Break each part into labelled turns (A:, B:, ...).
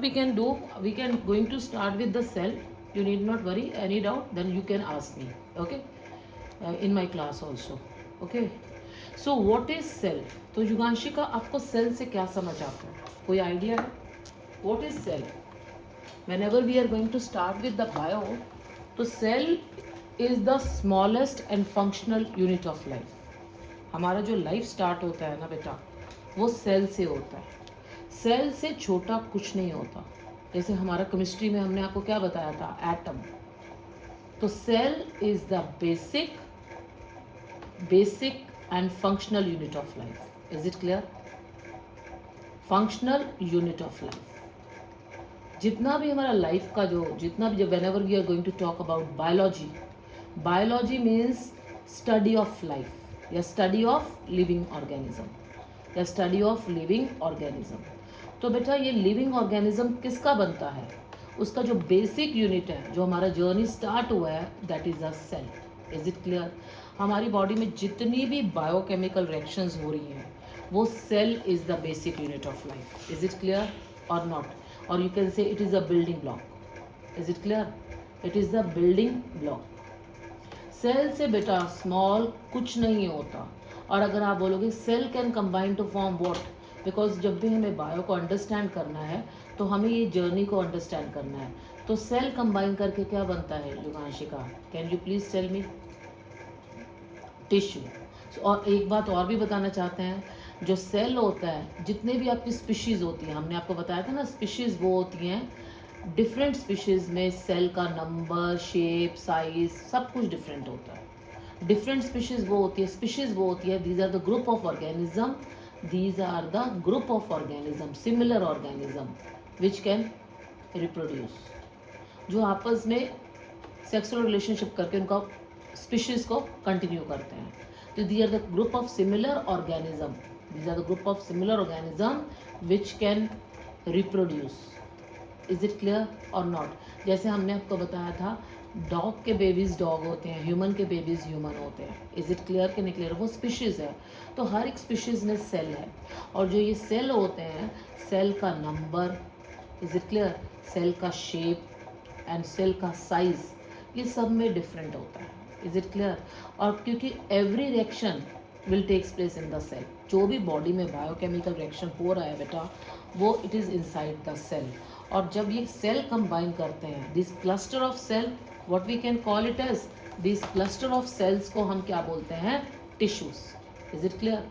A: we can do, we can going to start with the cell. You need not worry, any doubt then you can ask me. Okay, in my class also. Okay, so what is cell? तो युगांशिका आपको cell से क्या समझ आता है, कोई idea है? What is cell? Whenever we are going to start with the bio, तो cell is the smallest and functional unit of life. हमारा जो लाइफ स्टार्ट होता है ना बेटा, वो सेल से होता है. सेल से छोटा कुछ नहीं होता. जैसे हमारा केमिस्ट्री में हमने आपको क्या बताया था, एटम. तो cell is the basic and functional unit of life. Is it clear? Functional unit of life. जितना भी हमारा लाइफ का जो जितना भी, whenever we are going to talk about biology, biology means study of life या study of living organism या study of living organism. तो बेटा ये लिविंग ऑर्गेनिज्म किसका बनता है? उसका जो बेसिक यूनिट है, जो हमारा जर्नी स्टार्ट हुआ है, that is a cell. Is it clear? हमारी बॉडी में जितनी भी बायोकेमिकल रिएक्शंस हो रही हैं, वो cell is the basic unit of life. Is it clear और नॉट? और you can say it is a building block. Is it clear? It is the building block. Cell से बेटा स्मॉल कुछ नहीं होता. और अगर आप बोलोगे cell can combine to form what, because जब भी हमें बायो को अंडरस्टैंड करना है तो हमें ये जर्नी को अंडरस्टैंड करना है. तो सेल कंबाइन करके क्या बनता है Yuganshika? Can you please tell me? Tissue. और एक बात और भी बताना चाहते हैं, जो सेल होता है, जितने भी आपकी स्पीशीज़ होती हैं, हमने आपको बताया था ना, स्पीशीज़ वो होती हैं, डिफरेंट स्पीशीज़ में सेल का नंबर, शेप, साइज सब कुछ डिफरेंट होता है. डिफरेंट स्पीशीज़ वो होती है, these are the group of organism, these are the group of organism, similar organism which can reproduce, जो आपस में सेक्सुअल रिलेशनशिप करके उनका स्पीशीज को कंटिन्यू करते हैं. तो these are the group of similar organism which can reproduce. Is it clear और नॉट? जैसे हमने आपको बताया था, डॉग के बेबीज़ डॉग होते हैं, ह्यूमन के बेबीज़ ह्यूमन होते हैं. इज़ इट क्लियर कि नहीं क्लियर? वो स्पीशीज़ है. तो हर एक स्पीशीज़ में सेल है, और जो ये सेल होते हैं, सेल का number, is it clear, cell का शेप एंड सेल का साइज़, ये सब में डिफरेंट होता है. इज़ इट क्लियर? और क्योंकि every reaction will takes place in the cell. जो भी बॉडी में बायोकेमिकल रिएक्शन हो रहा है बेटा, वो it is inside the cell. और जब ये सेल कंबाइन करते हैं, this cluster of cell, what we can call it as, this cluster of cells को हम क्या बोलते हैं? Tissues. Is it clear?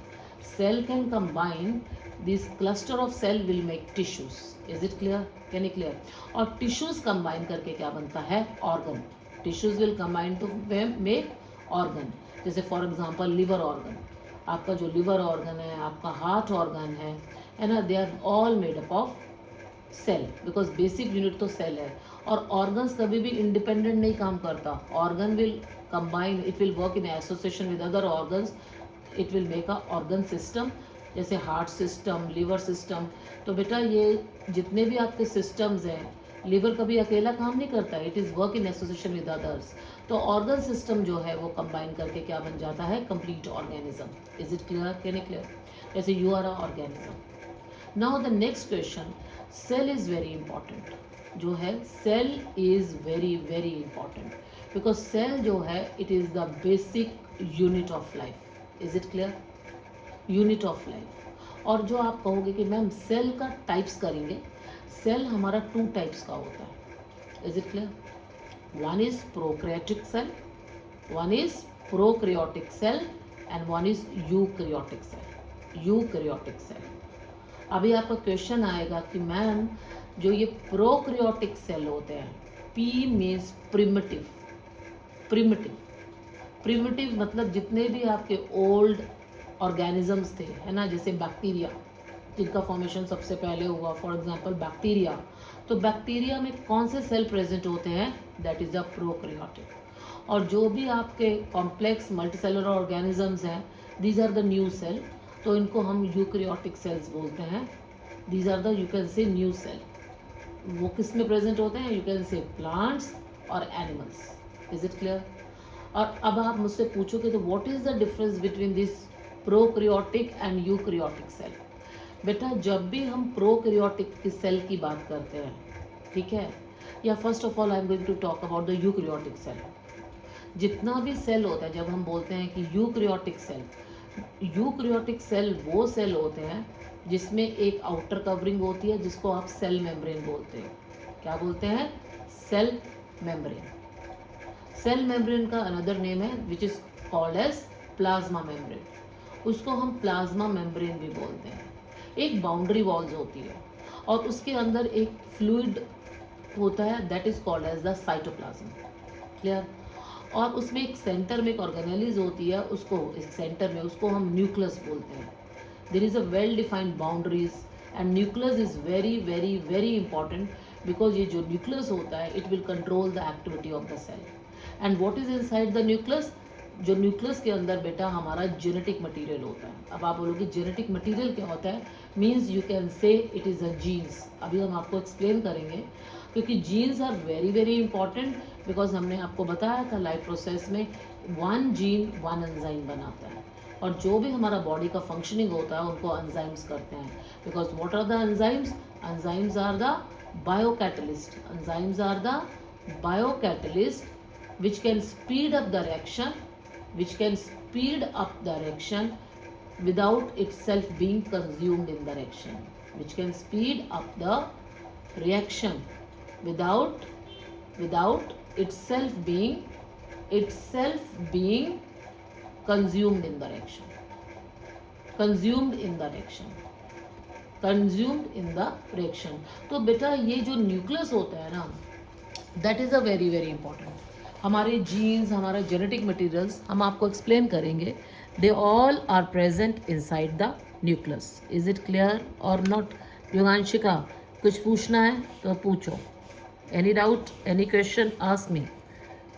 A: Cell can combine, this cluster of cell will make tissues. Is it clear? Can you clear? और tissues combine करके क्या बनता है? Organ. Tissues will combine to make organ. जैसे फॉर एग्जाम्पल लिवर ऑर्गन, आपका जो liver organ है, आपका हार्ट ऑर्गन है ना, they are all made up of cell, because basic unit तो सेल है. और ऑर्गन्स कभी भी इंडिपेंडेंट नहीं काम करता. Organ will combine, it will work in association with other organs, it will make a organ system, जैसे हार्ट सिस्टम, लिवर सिस्टम. तो बेटा ये जितने भी आपके सिस्टम्स हैं, लिवर कभी अकेला काम नहीं करता, it is work in association with others. तो ऑर्गन सिस्टम जो है वो कंबाइन करके क्या बन जाता है? Complete organism. Is it clear? Can you clear? जैसे you are a organism. Now the next question, cell is very important. जो है cell is very very important, because cell जो है it is the basic unit of life. Is it clear? Unit of life. और जो आप कहोगे कि ma'am cell का टाइप्स करेंगे, सेल हमारा 2 टाइप्स का होता है. Is it clear? One is prokaryotic cell, one is prokaryotic cell and one is eukaryotic cell. Eukaryotic cell. अभी आपका क्वेश्चन आएगा कि मैम जो ये प्रोकैरियोटिक सेल होते हैं, P means primitive. Primitive, primitive मतलब जितने भी आपके ओल्ड ऑर्गेनिजम्स थे, है ना, जैसे बैक्टीरिया, जिनका फॉर्मेशन सबसे पहले हुआ, फॉर एग्जांपल बैक्टीरिया. तो बैक्टीरिया में कौन से सेल प्रेजेंट होते हैं? That is the prokaryotic. और जो भी आपके कॉम्प्लेक्स मल्टीसेलुलर ऑर्गेनिजम्स हैं, these are the new cell. तो इनको हम यूकैरियोटिक सेल्स बोलते हैं. These are the, you can say, new cell. वो किस में प्रेजेंट होते हैं? यू कैन से प्लांट्स और एनिमल्स. Is it clear? और अब आप मुझसे पूछोगे तो what is the difference between this prokaryotic and eukaryotic cell? बेटा जब भी हम प्रोकैरियोटिक की सेल की बात करते हैं, ठीक है, या first of all I am going to talk about the eukaryotic cell. जितना भी सेल होता है, जब हम बोलते हैं कि यूकैरियोटिक सेल वो सेल होते हैं जिसमें एक आउटर कवरिंग होती है जिसको आप सेल मेम्ब्रेन बोलते हैं। क्या बोलते हैं? Cell membrane. सेल मेम्ब्रेन का अनदर नेम है which is called as plasma membrane. उसको हम प्लाज्मा मेम्ब्रेन भी बोलते हैं। एक बाउंड्री वॉल्स होती है और उसके अंदर एक फ्लूइड होता है that is called as the cytoplasm. Clear? और उसमें एक सेंटर में एक ऑर्गेनेलिज होती है, उसको इस सेंटर में उसको हम न्यूक्लियस बोलते हैं। There is a well defined boundaries and nucleus is very very very important because ये जो न्यूक्लियस होता है it will control the activity of the cell. And what is inside the nucleus? जो न्यूक्लियस के अंदर बेटा हमारा जेनेटिक मटेरियल होता है। अब आप बोलोगे जेनेटिक मटेरियल क्या होता है? Means you can say it is a genes. अभी हम आपको एक्सप्लेन करेंगे क्योंकि genes are very very important because हमने आपको बताया था लाइफ प्रोसेस में वन जीन वन एंजाइम बनाता है और जो भी हमारा बॉडी का फंक्शनिंग होता है उनको एंजाइम्स करते हैं। Because what are the enzymes? Enzymes are the biocatalyst. Enzymes are the biocatalyst which can speed up the reaction, without itself being consumed in the reaction, which can speed up the reaction without itself being consumed in the reaction, consumed in the reaction। तो बेटा ये जो nucleus होता है ना, that is a very very important. हमारे genes, हमारा genetic materials हम आपको एक्सप्लेन करेंगे। They all are present inside the nucleus. Is it clear और नॉट? योगांशिका, कुछ पूछना है तो पूछो। Any doubt, any question, ask me.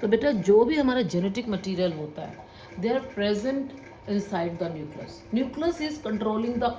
A: तो बेटा जो भी हमारा जेनेटिक मटेरियल होता है they are present inside the nucleus. Nucleus is controlling the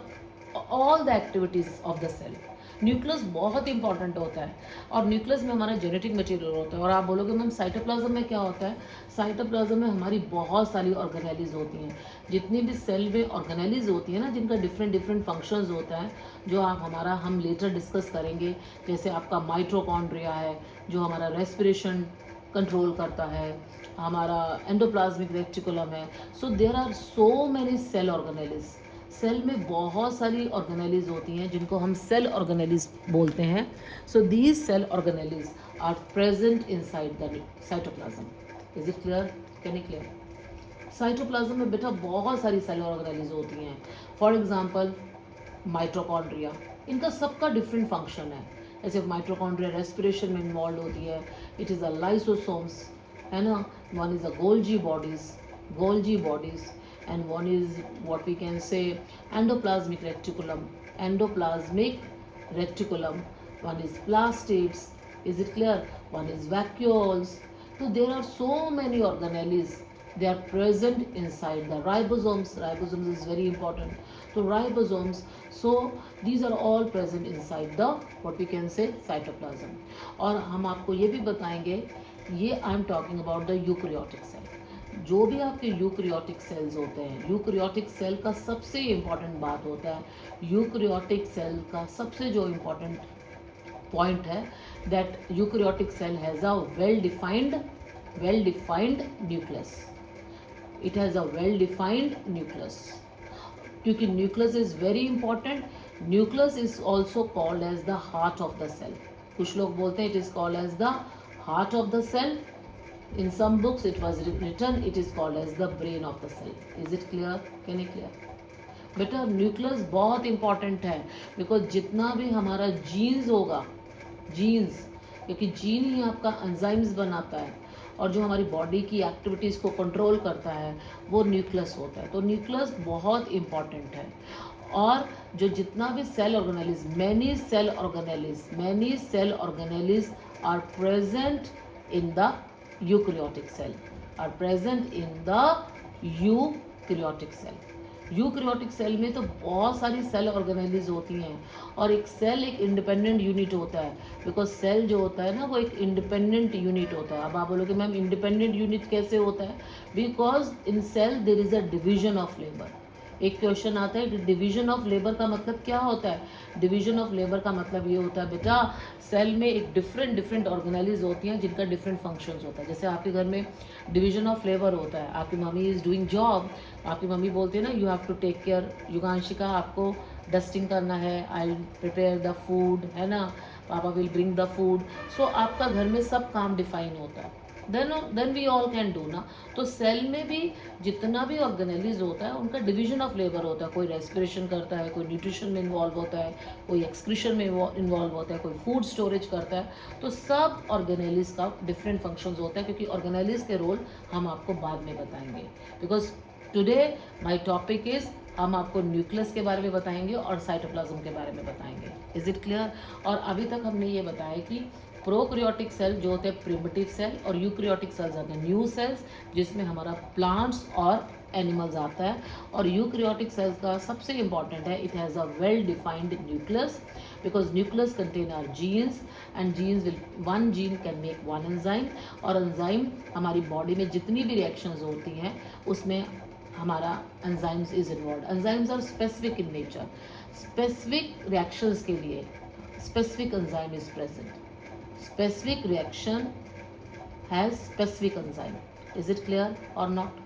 A: all the activities of the cell. Nucleus बहुत इंपॉर्टेंट होता है और न्यूक्लियस में हमारा जेनेटिक मटेरियल होता है। और आप बोलोगे मैम साइटोप्लाज्म में क्या होता है? साइटोप्लाज्म में हमारी बहुत सारी ऑर्गेनेलिज होती हैं। जितनी भी सेल में ऑर्गेनेलिज होती है ना, जिनका डिफरेंट डिफरेंट फंक्शंस होता है, जो हम लेटर डिस्कस करेंगे। जैसे आपका माइटोकॉन्ड्रिया है जो हमारा रेस्पिरेशन कंट्रोल करता है, हमारा एंडोप्लाज्मिक रेटिकुलम है। So there are so many cell organelles. Cell में बहुत सारी ऑर्गेनेलिज होती हैं जिनको हम सेल ऑर्गेनेलिज बोलते हैं। So these cell organelles are present inside the cytoplasm. Is it clear? Can you clear? Cytoplasm में बेटा बहुत सारी सेल ऑर्गेनेलिज होती हैं। फॉर एग्जांपल माइटोकॉन्ड्रिया, इनका सबका डिफरेंट फंक्शन है। जैसे माइटोकॉन्ड्रिया रेस्पिरेशन में इन्वॉल्व होती है, इट इज़ अ लाइसोसोम्स, है ना। One is a Golgi bodies and one is what we can say endoplasmic reticulum, one is plastids, is it clear? One is vacuoles. So there are so many organelles, they are present inside the ribosomes is very important. So ribosomes, so these are all present inside the what we can say cytoplasm। और हम आपको ये भी बताएंगे, ये I am talking about the eukaryotic cell. जो भी आपके यूकैरियोटिक सेल्स होते हैं, यूकैरियोटिक सेल का सबसे इम्पॉर्टेंट बात होता है, यूकैरियोटिक सेल का सबसे जो इम्पॉर्टेंट पॉइंट है that eukaryotic cell has a well defined nucleus. It has a well defined nucleus क्योंकि nucleus is very important. Nucleus is also called as the heart of the cell. कुछ लोग बोलते हैं it is called as the heart of the cell. In some books it was written it is called as the brain of the cell। is it clear? Can you clear? बेटा nucleus बहुत important है because जितना भी हमारा jeans होगा, jeans क्योंकि gene ही आपका enzymes बनाता है और जो हमारी बॉडी की एक्टिविटीज़ को कंट्रोल करता है वो न्यूक्लियस होता है। तो न्यूक्लियस बहुत इंपॉर्टेंट है। और जो जितना भी cell organelles, many cell organelles are present in the eukaryotic cell, are present in the eukaryotic cell. Eukaryotic cell में तो बहुत सारी सेल ऑर्गेनेलिज होती हैं और एक सेल एक इंडिपेंडेंट यूनिट होता है बिकॉज सेल जो होता है ना वो एक इंडिपेंडेंट यूनिट होता है। अब आप बोलोगे मैम इंडिपेंडेंट यूनिट कैसे होता है? Because in cell there is a division of labour. एक क्वेश्चन आता है कि डिवीजन ऑफ लेबर का मतलब क्या होता है। डिवीजन ऑफ लेबर का मतलब ये होता है बेटा, सेल में एक डिफरेंट डिफरेंट ऑर्गेनाइज होती हैं जिनका डिफरेंट फंक्शंस होता है। जैसे आपके घर में डिवीजन ऑफ लेबर होता है, आपकी मम्मी इज़ डूइंग जॉब, आपकी मम्मी बोलती है ना you have to take care Yuganshika, आपको डस्टिंग करना है, आई प्रिपेयर द फूड, है ना, papa will bring the food. So आपका घर में सब काम डिफाइन होता है, then we all can do ना। तो सेल में भी जितना भी ऑर्गेनाइज होता है उनका डिवीजन ऑफ लेबर होता है। कोई रेस्पिरेशन करता है, कोई न्यूट्रिशन में इन्वॉल्व होता है, कोई एक्सक्रीशन में इन्वॉल्व होता है, कोई फूड स्टोरेज करता है। तो सब ऑर्गेनाइज का डिफरेंट फंक्शंस होता है, क्योंकि ऑर्गेनाइज के रोल हम आपको बाद में बताएंगे। Because today my topic is, हम आपको न्यूक्लियस के बारे में बताएंगे और साइटोप्लाज्म के बारे में बताएंगे। Is it clear? और अभी तक हमने ये बताया कि प्रोक्रियोटिक सेल जो होते हैं प्रिमिटिव सेल, और यूक्रियोटिक सेल्स आते हैं न्यू सेल्स, जिसमें हमारा प्लांट्स और एनिमल्स आता है। और यूक्रियोटिक सेल्स का सबसे इंपॉर्टेंट है, it has a well defined nucleus, because nucleus contain are genes, and genes will, one gene can make one enzyme. और एंजाइम हमारी बॉडी में जितनी भी रिएक्शंस होती हैं उसमें हमारा enzymes is involve. Enzymes are specific in nature, specific reactions के लिए specific enzyme is present. Specific reaction has specific enzyme. Is it clear or not?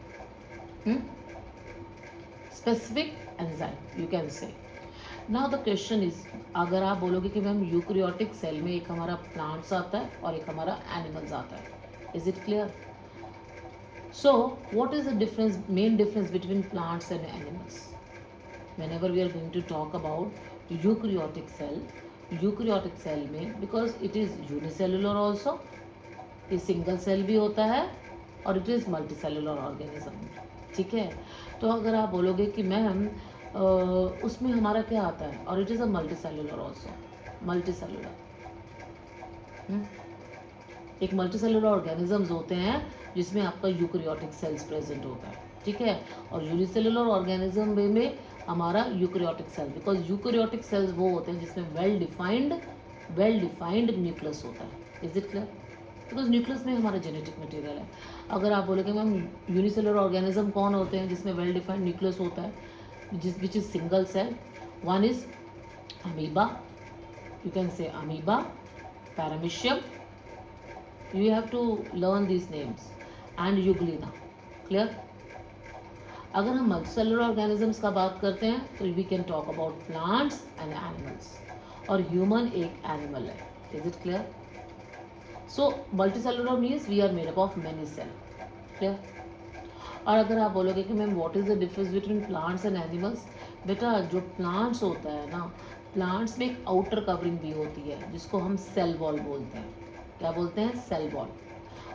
A: Specific enzyme you can say. Now the question is, अगर आप बोलोगे कि ma'am eukaryotic cell में एक हमारा plants आता है और एक हमारा एनिमल्स आता है, is it clear? So what is the difference, main difference between plants and animals? Whenever we are going to talk about eukaryotic cell में, because it is unicellular also, ये सिंगल सेल भी होता है और it is multi cellular organism, ठीक है। तो अगर आप बोलोगे कि मैम उसमें हमारा क्या आता है, और it is a multi cellular also, multi cellular, एक मल्टी सेलुलर ऑर्गेनिजम्स होते हैं जिसमें आपका यूक्रियोटिक सेल्स प्रेजेंट होता है, ठीक है। और यूनिसेलुलर ऑर्गेनिज्म में हमारा eukaryotic cell, because eukaryotic cells वो होते हैं जिसमें वेल डिफाइंड न्यूक्लियस होता है। Is it clear? Because nucleus में हमारा जेनेटिक मटेरियल है। अगर आप बोलोगे मैम यूनिसेलुलर ऑर्गेनिज्म कौन होते हैं जिसमें वेल डिफाइंड न्यूक्लियस होता है, which is single cell, one is amoeba, you can say amoeba, paramecium, you have to learn these names, and euglena. clear? अगर हम मल्टीसेलुलर ऑर्गेनिजम्स का बात करते हैं तो we can talk about plants and animals, और ह्यूमन एक animal है। Is it clear? So multicellular means we are made up of many cell. Clear? और अगर आप बोलोगे कि ma'am what is the difference between plants and animals, बेटा जो प्लांट्स होता है ना, प्लांट्स में एक आउटर कवरिंग भी होती है जिसको हम सेल वॉल बोलते हैं। क्या बोलते हैं? Cell wall.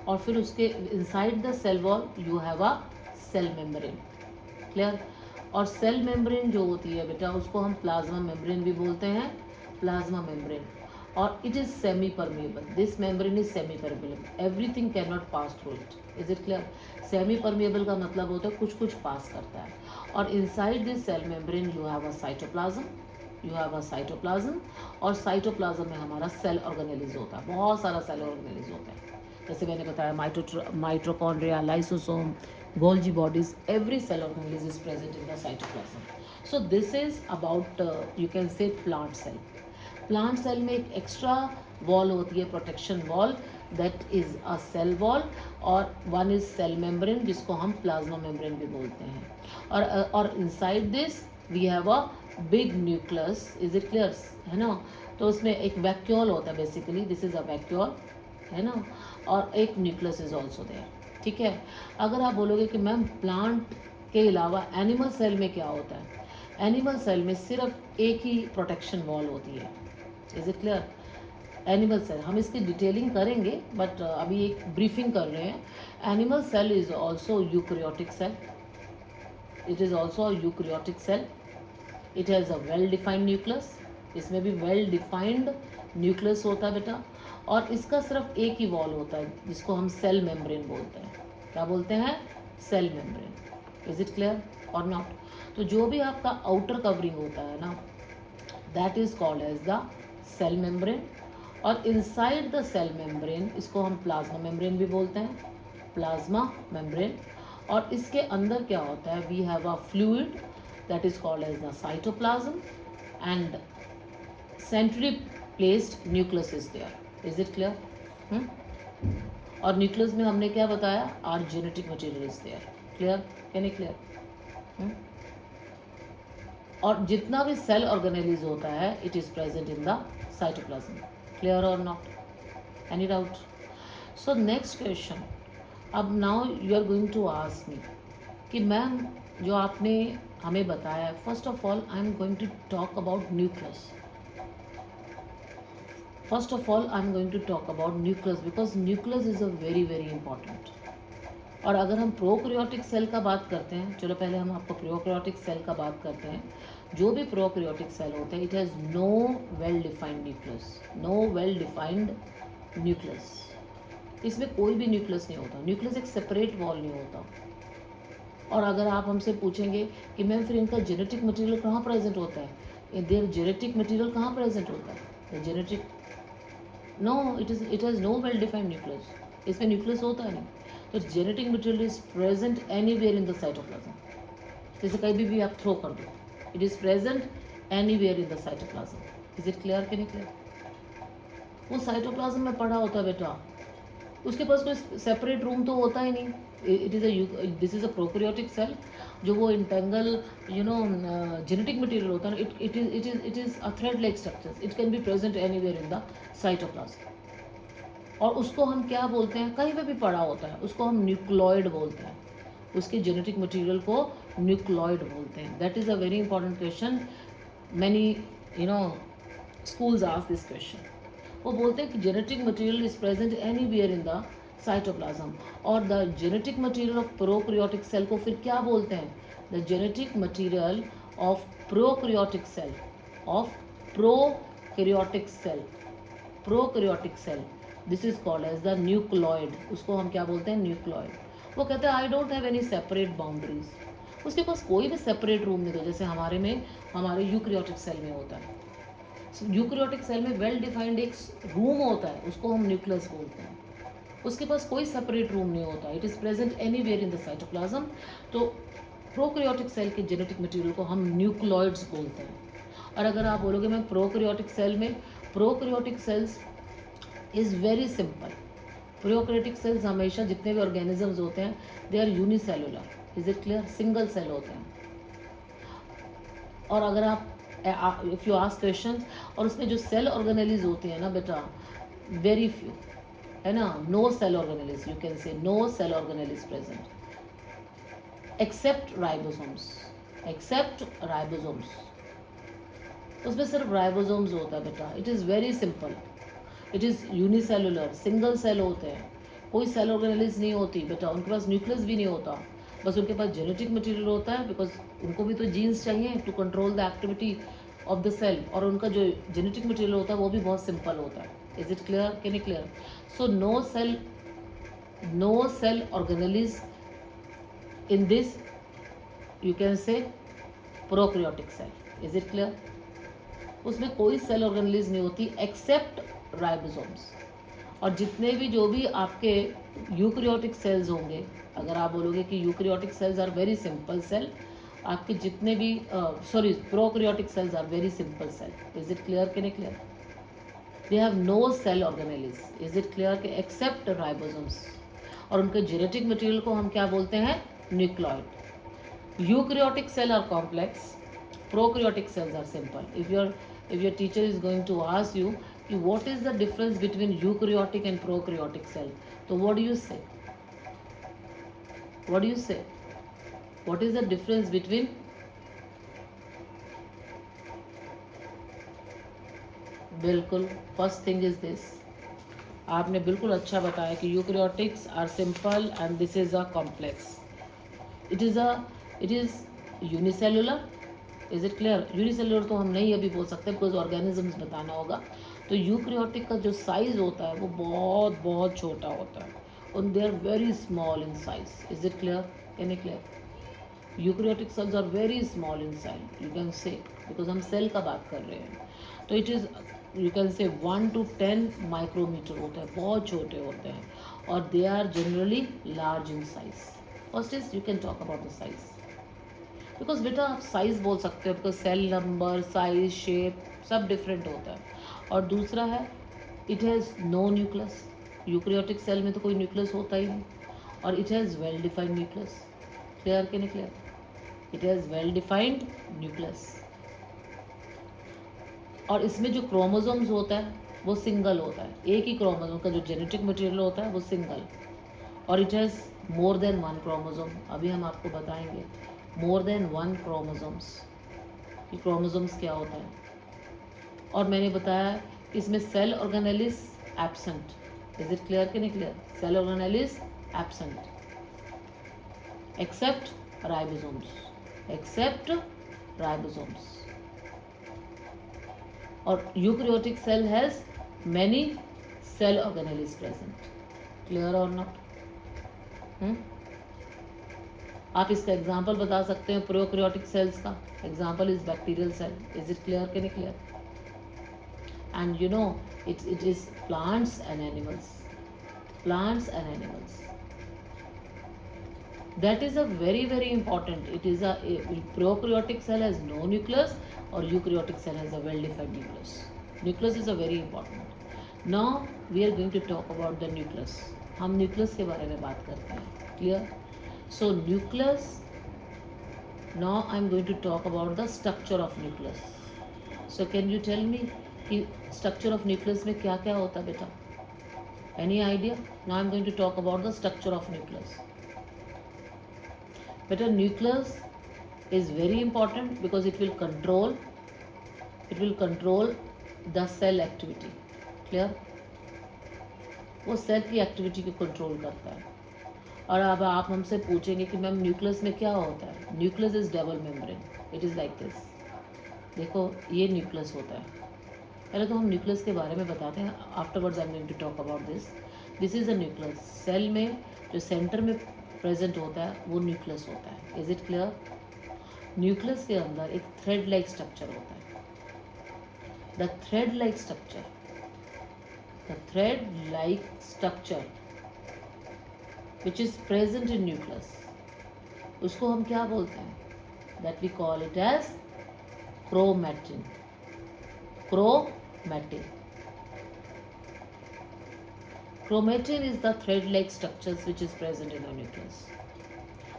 A: और फिर उसके inside the cell wall you have a cell membrane. Clear? और सेल मेम्ब्रेन जो होती है बेटा उसको हम प्लाज्मा मेम्ब्रेन भी बोलते हैं, प्लाज्मा मेम्ब्रेन। और it is semi permeable, this membrane is semi permeable, everything can not pass through it. Is it clear? Semi permeable का मतलब होता है कुछ कुछ पास करता है। और inside this cell membrane you have a cytoplasm, और साइटोप्लाज्म में हमारा सेल ऑर्गेनेलिज होता है, बहुत सारा सेल ऑर्गेनेलिज होता है। जैसे मैंने बताया mitochondria, lysosome, Golgi bodies, every cell organelles is present in the cytoplasm. So this is about you can say plant cell. Plant cell में एक एक्स्ट्रा वॉल होती है, protection wall, that is a cell wall, और one is cell membrane जिसको हम plasma membrane भी बोलते हैं। और inside this we have a big nucleus. Is it clear? है ना? तो उसमें एक वैक्यूल होता है, basically this is a vacuole, है ना, और एक न्यूक्लियस इज ऑल्सो देयर, ठीक है। अगर आप बोलोगे कि मैम प्लांट के अलावा एनिमल सेल में क्या होता है, एनिमल सेल में सिर्फ एक ही प्रोटेक्शन वॉल होती है। Is it clear? Animal cell, हम इसकी डिटेलिंग करेंगे बट अभी एक ब्रीफिंग कर रहे हैं। Animal cell is also eukaryotic cell, it is also a eukaryotic cell, it has a well defined nucleus, इसमें भी वेल डिफाइंड न्यूक्लियस होता है बेटा। और इसका सिर्फ एक ही वॉल होता है जिसको हम सेल मेम्ब्रेन बोलते हैं। क्या बोलते हैं? Cell membrane. Is it clear और नॉट? तो जो भी आपका आउटर कवरिंग होता है ना, that is called as the cell membrane. और इनसाइड द सेल मेम्ब्रेन इसको हम प्लाज्मा मेम्ब्रेन भी बोलते हैं, प्लाज्मा मेम्ब्रेन। और इसके अंदर क्या होता है? We have a fluid that is called as the cytoplasm, and centrally placed nucleus is there. Is it clear? और न्यूक्लियस में हमने क्या बताया, our genetic material is there. Clear? Can you clear? और जितना भी सेल ऑर्गेनेलिज होता है it is present in the cytoplasm. Clear और not? Any doubt? So next question. अब now you are going to ask me कि ma'am जो आपने हमें बताया, first of all I am going to talk about nucleus. First of all, I'm going to talk about nucleus because nucleus is a very very important. और अगर हम prokaryotic cell का बात करते हैं, चलो पहले हम आपको प्रोकैरियोटिक सेल का बात करते हैं. जो भी प्रोकैरियोटिक सेल होता है it has no well defined nucleus. No well defined nucleus. इसमें कोई भी न्यूक्लियस नहीं होता. न्यूक्लियस एक सेपरेट वॉल नहीं होता. और अगर आप हमसे पूछेंगे कि मैम फिर इनका जेनेटिक मटेरियल कहाँ प्रेजेंट होता है, देयर जेनेटिक मटेरियल कहाँ प्रेजेंट होता है, genetic no it has no well defined nucleus. इसमें न्यूक्लियस होता है नहीं. तो genetic material is present anywhere in the cytoplasm. जैसे कहीं भी आप थ्रो कर दो, it is present anywhere in the cytoplasm. Is it clear कि नहीं क्लियर? वो साइटोप्लाज्म में पड़ा होता है बेटा. उसके पास कोई सेपरेट रूम तो होता ही नहीं. It is this is a prokaryotic cell. जो वो इंटेंगल जेनेटिक मटेरियल होता है ना, it is a thread like structure. It can be present anywhere in the cytoplasm. और उसको हम क्या बोलते हैं, कहीं पे भी पड़ा होता है उसको हम न्यूक्लॉइड बोलते हैं. उसके जेनेटिक मटेरियल को न्यूक्लॉइड बोलते हैं. That is a very important question. Many schools ask this question. वो बोलते हैं कि genetic material is present anywhere in the cytoplasm. और the genetic material of prokaryotic cell को फिर क्या बोलते हैं, the genetic material of prokaryotic cell, of prokaryotic cell, prokaryotic cell, this is called as the nucleoid. उसको हम क्या बोलते हैं, न्यूक्लॉइड. वो कहते हैं I don't have any separate boundaries. उसके पास कोई भी सेपरेट रूम नहीं था, जैसे हमारे यूकैरियोटिक सेल में होता है. यूकैरियोटिक सेल में वेल डिफाइंड एक रूम होता है, उसको हम न्यूक्लियस बोलते हैं. उसके पास कोई सेपरेट रूम नहीं होता. It is present anywhere in the cytoplasm. तो प्रोकैरियोटिक सेल के जेनेटिक मटेरियल को हम न्यूक्लॉइड्स बोलते हैं. और अगर आप बोलोगे मैं प्रोकैरियोटिक सेल में, prokaryotic cells is very simple. Prokaryotic cells हमेशा जितने भी ऑर्गेनिजम्स होते हैं they are unicellular. Is it clear? Single cell होते हैं. और अगर आप इफ़ यू आस्क क्वेश्चन, और उसमें जो सेल ऑर्गेनेलिज होते हैं ना बेटा, वेरी फ्यू है ना. No cell organelles, you can say no cell organelles present except ribosomes. Except ribosomes, उसमें सिर्फ राइबोसोम्स होता है बेटा. It is very simple. It is unicellular, single cell होते हैं. कोई सेल ऑर्गेनेलिज नहीं होती बेटा. उनके पास न्यूक्लियस भी नहीं होता. बस उनके पास जेनेटिक मटेरियल होता है, बिकॉज उनको भी तो जीन्स चाहिए to control the activity of the cell. और उनका जो जेनेटिक मटेरियल होता है वो भी बहुत सिंपल होता है. Is it clear? Can you clear? So no cell organelles in this you can say prokaryotic cell. Is it clear? उसमें कोई सेल ऑर्गेनेलिज नहीं होती एक्सेप्ट राइबोसोम्स. और जितने भी जो भी आपके यूकैरियोटिक सेल्स होंगे, अगर आप बोलोगे कि eukaryotic cells are very simple cell, आपके जितने भी prokaryotic cells are very simple cell. Is it clear? Can you clear? They have no cell organelles. Is it clear? कि एक्सेप्ट राइबोसोम्स. और उनके जेनेटिक मटेरियल को हम क्या बोलते हैं, nucleoid. Eukaryotic cell are complex, prokaryotic cells are simple. If your teacher is going to ask you what is the difference between eukaryotic and prokaryotic cell, so what do you say? What do you say? What is the difference between? बिल्कुल, first thing is this. आपने बिल्कुल अच्छा बताया कि eukaryotics are simple and this is a complex. It is unicellular. Is it clear? Unicellular तो हम नहीं अभी बोल सकते बिकॉज ऑर्गेनिजम्स बताना होगा. तो यूकैरियोटिक का जो साइज होता है वो बहुत बहुत छोटा होता है. और they are very small in size. Is it clear? Can you clear? Eukaryotic cells are very small in size, you can say, because हम सेल का बात कर रहे हैं. तो इट इज़ यू कैन से 1 to 10 माइक्रोमीटर होता है, बहुत छोटे होते हैं. और they are generally large in size. First is you can talk about the size. Because बेटा आप साइज़ बोल सकते हो, because cell number, size, shape सब डिफरेंट होता है। और दूसरा है it has no nucleus, eukaryotic cell में तो कोई न्यूक्लियस होता ही नहीं। और it has well defined nucleus. Clear कि नहीं clear? It has well defined nucleus. और इसमें जो क्रोमोसोम्स होता है वो सिंगल होता है, एक ही क्रोमोसोम का जो जेनेटिक मटेरियल होता है वो सिंगल। और it has more than one chromosome, अभी हम आपको बताएंगे मोर देन वन क्रोमोसोम्स, कि क्रोमोसोम्स क्या होता है। और मैंने बताया इसमें cell organelles absent. Is it clear कि नहीं clear? Cell organelles absent except ribosomes, except ribosomes. और eukaryotic cell has many cell organelles present. Clear or not? आप इसका एग्जाम्पल बता सकते हैं प्रोकैरियोटिक सेल्स का। Example is bacterial cell. Is it clear कि नहीं clear? And you know it is plants and animals. Plants and animals. That is a very important. It is a prokaryotic cell has no nucleus or eukaryotic cell has a well-defined nucleus. Nucleus is a very important. Now we are going to talk about the nucleus. हम nucleus के बारे में बात करते हैं. Clear? So nucleus. Now I am going to talk about the structure of nucleus. So can you tell me कि structure of nucleus में क्या क्या होता है बेटा? Any idea? Now I am going to talk about the structure of nucleus. But a nucleus is very important because it will control the cell activity. Clear? वो cell की activity को control करता है। और अब आप हमसे पूछेंगे कि मैम न्यूक्लियस में क्या होता है? Nucleus is double membrane. It is like this. देखो ये न्यूक्लियस होता है। पहले तो हम न्यूक्लियस के बारे में बताते हैं, afterwards I am going to talk about this. This is a nucleus. Cell में जो सेंटर में प्रेजेंट होता है वो न्यूक्लियस होता है। Is it clear? न्यूक्लियस के अंदर एक थ्रेड लाइक स्ट्रक्चर होता है। The thread like structure, the thread like structure which is present in nucleus, उसको हम क्या बोलते हैं? That we call it as chromatin. Chromatin. Chromatin is the thread-like structures which is present in the nucleus.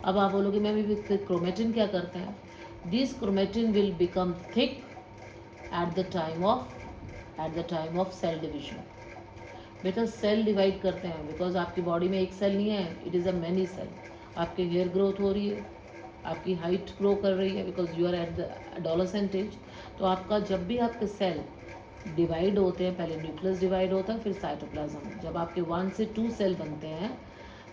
A: अब आप बोलोगे ma'am ये chromatin क्या करते हैं? These chromatin will become thick at the time of cell division. बेटा cell divide करते हैं बिकॉज आपकी बॉडी में एक सेल नहीं है, it is a many cell. आपकी हेयर ग्रोथ हो रही है, आपकी हाइट ग्रो कर रही है because you are at the adolescent age. तो आपका जब भी आपके सेल डिवाइड होते हैं, पहले न्यूक्लियस डिवाइड होता है फिर साइटोप्लाज्म। जब आपके 1 से 2 सेल बनते हैं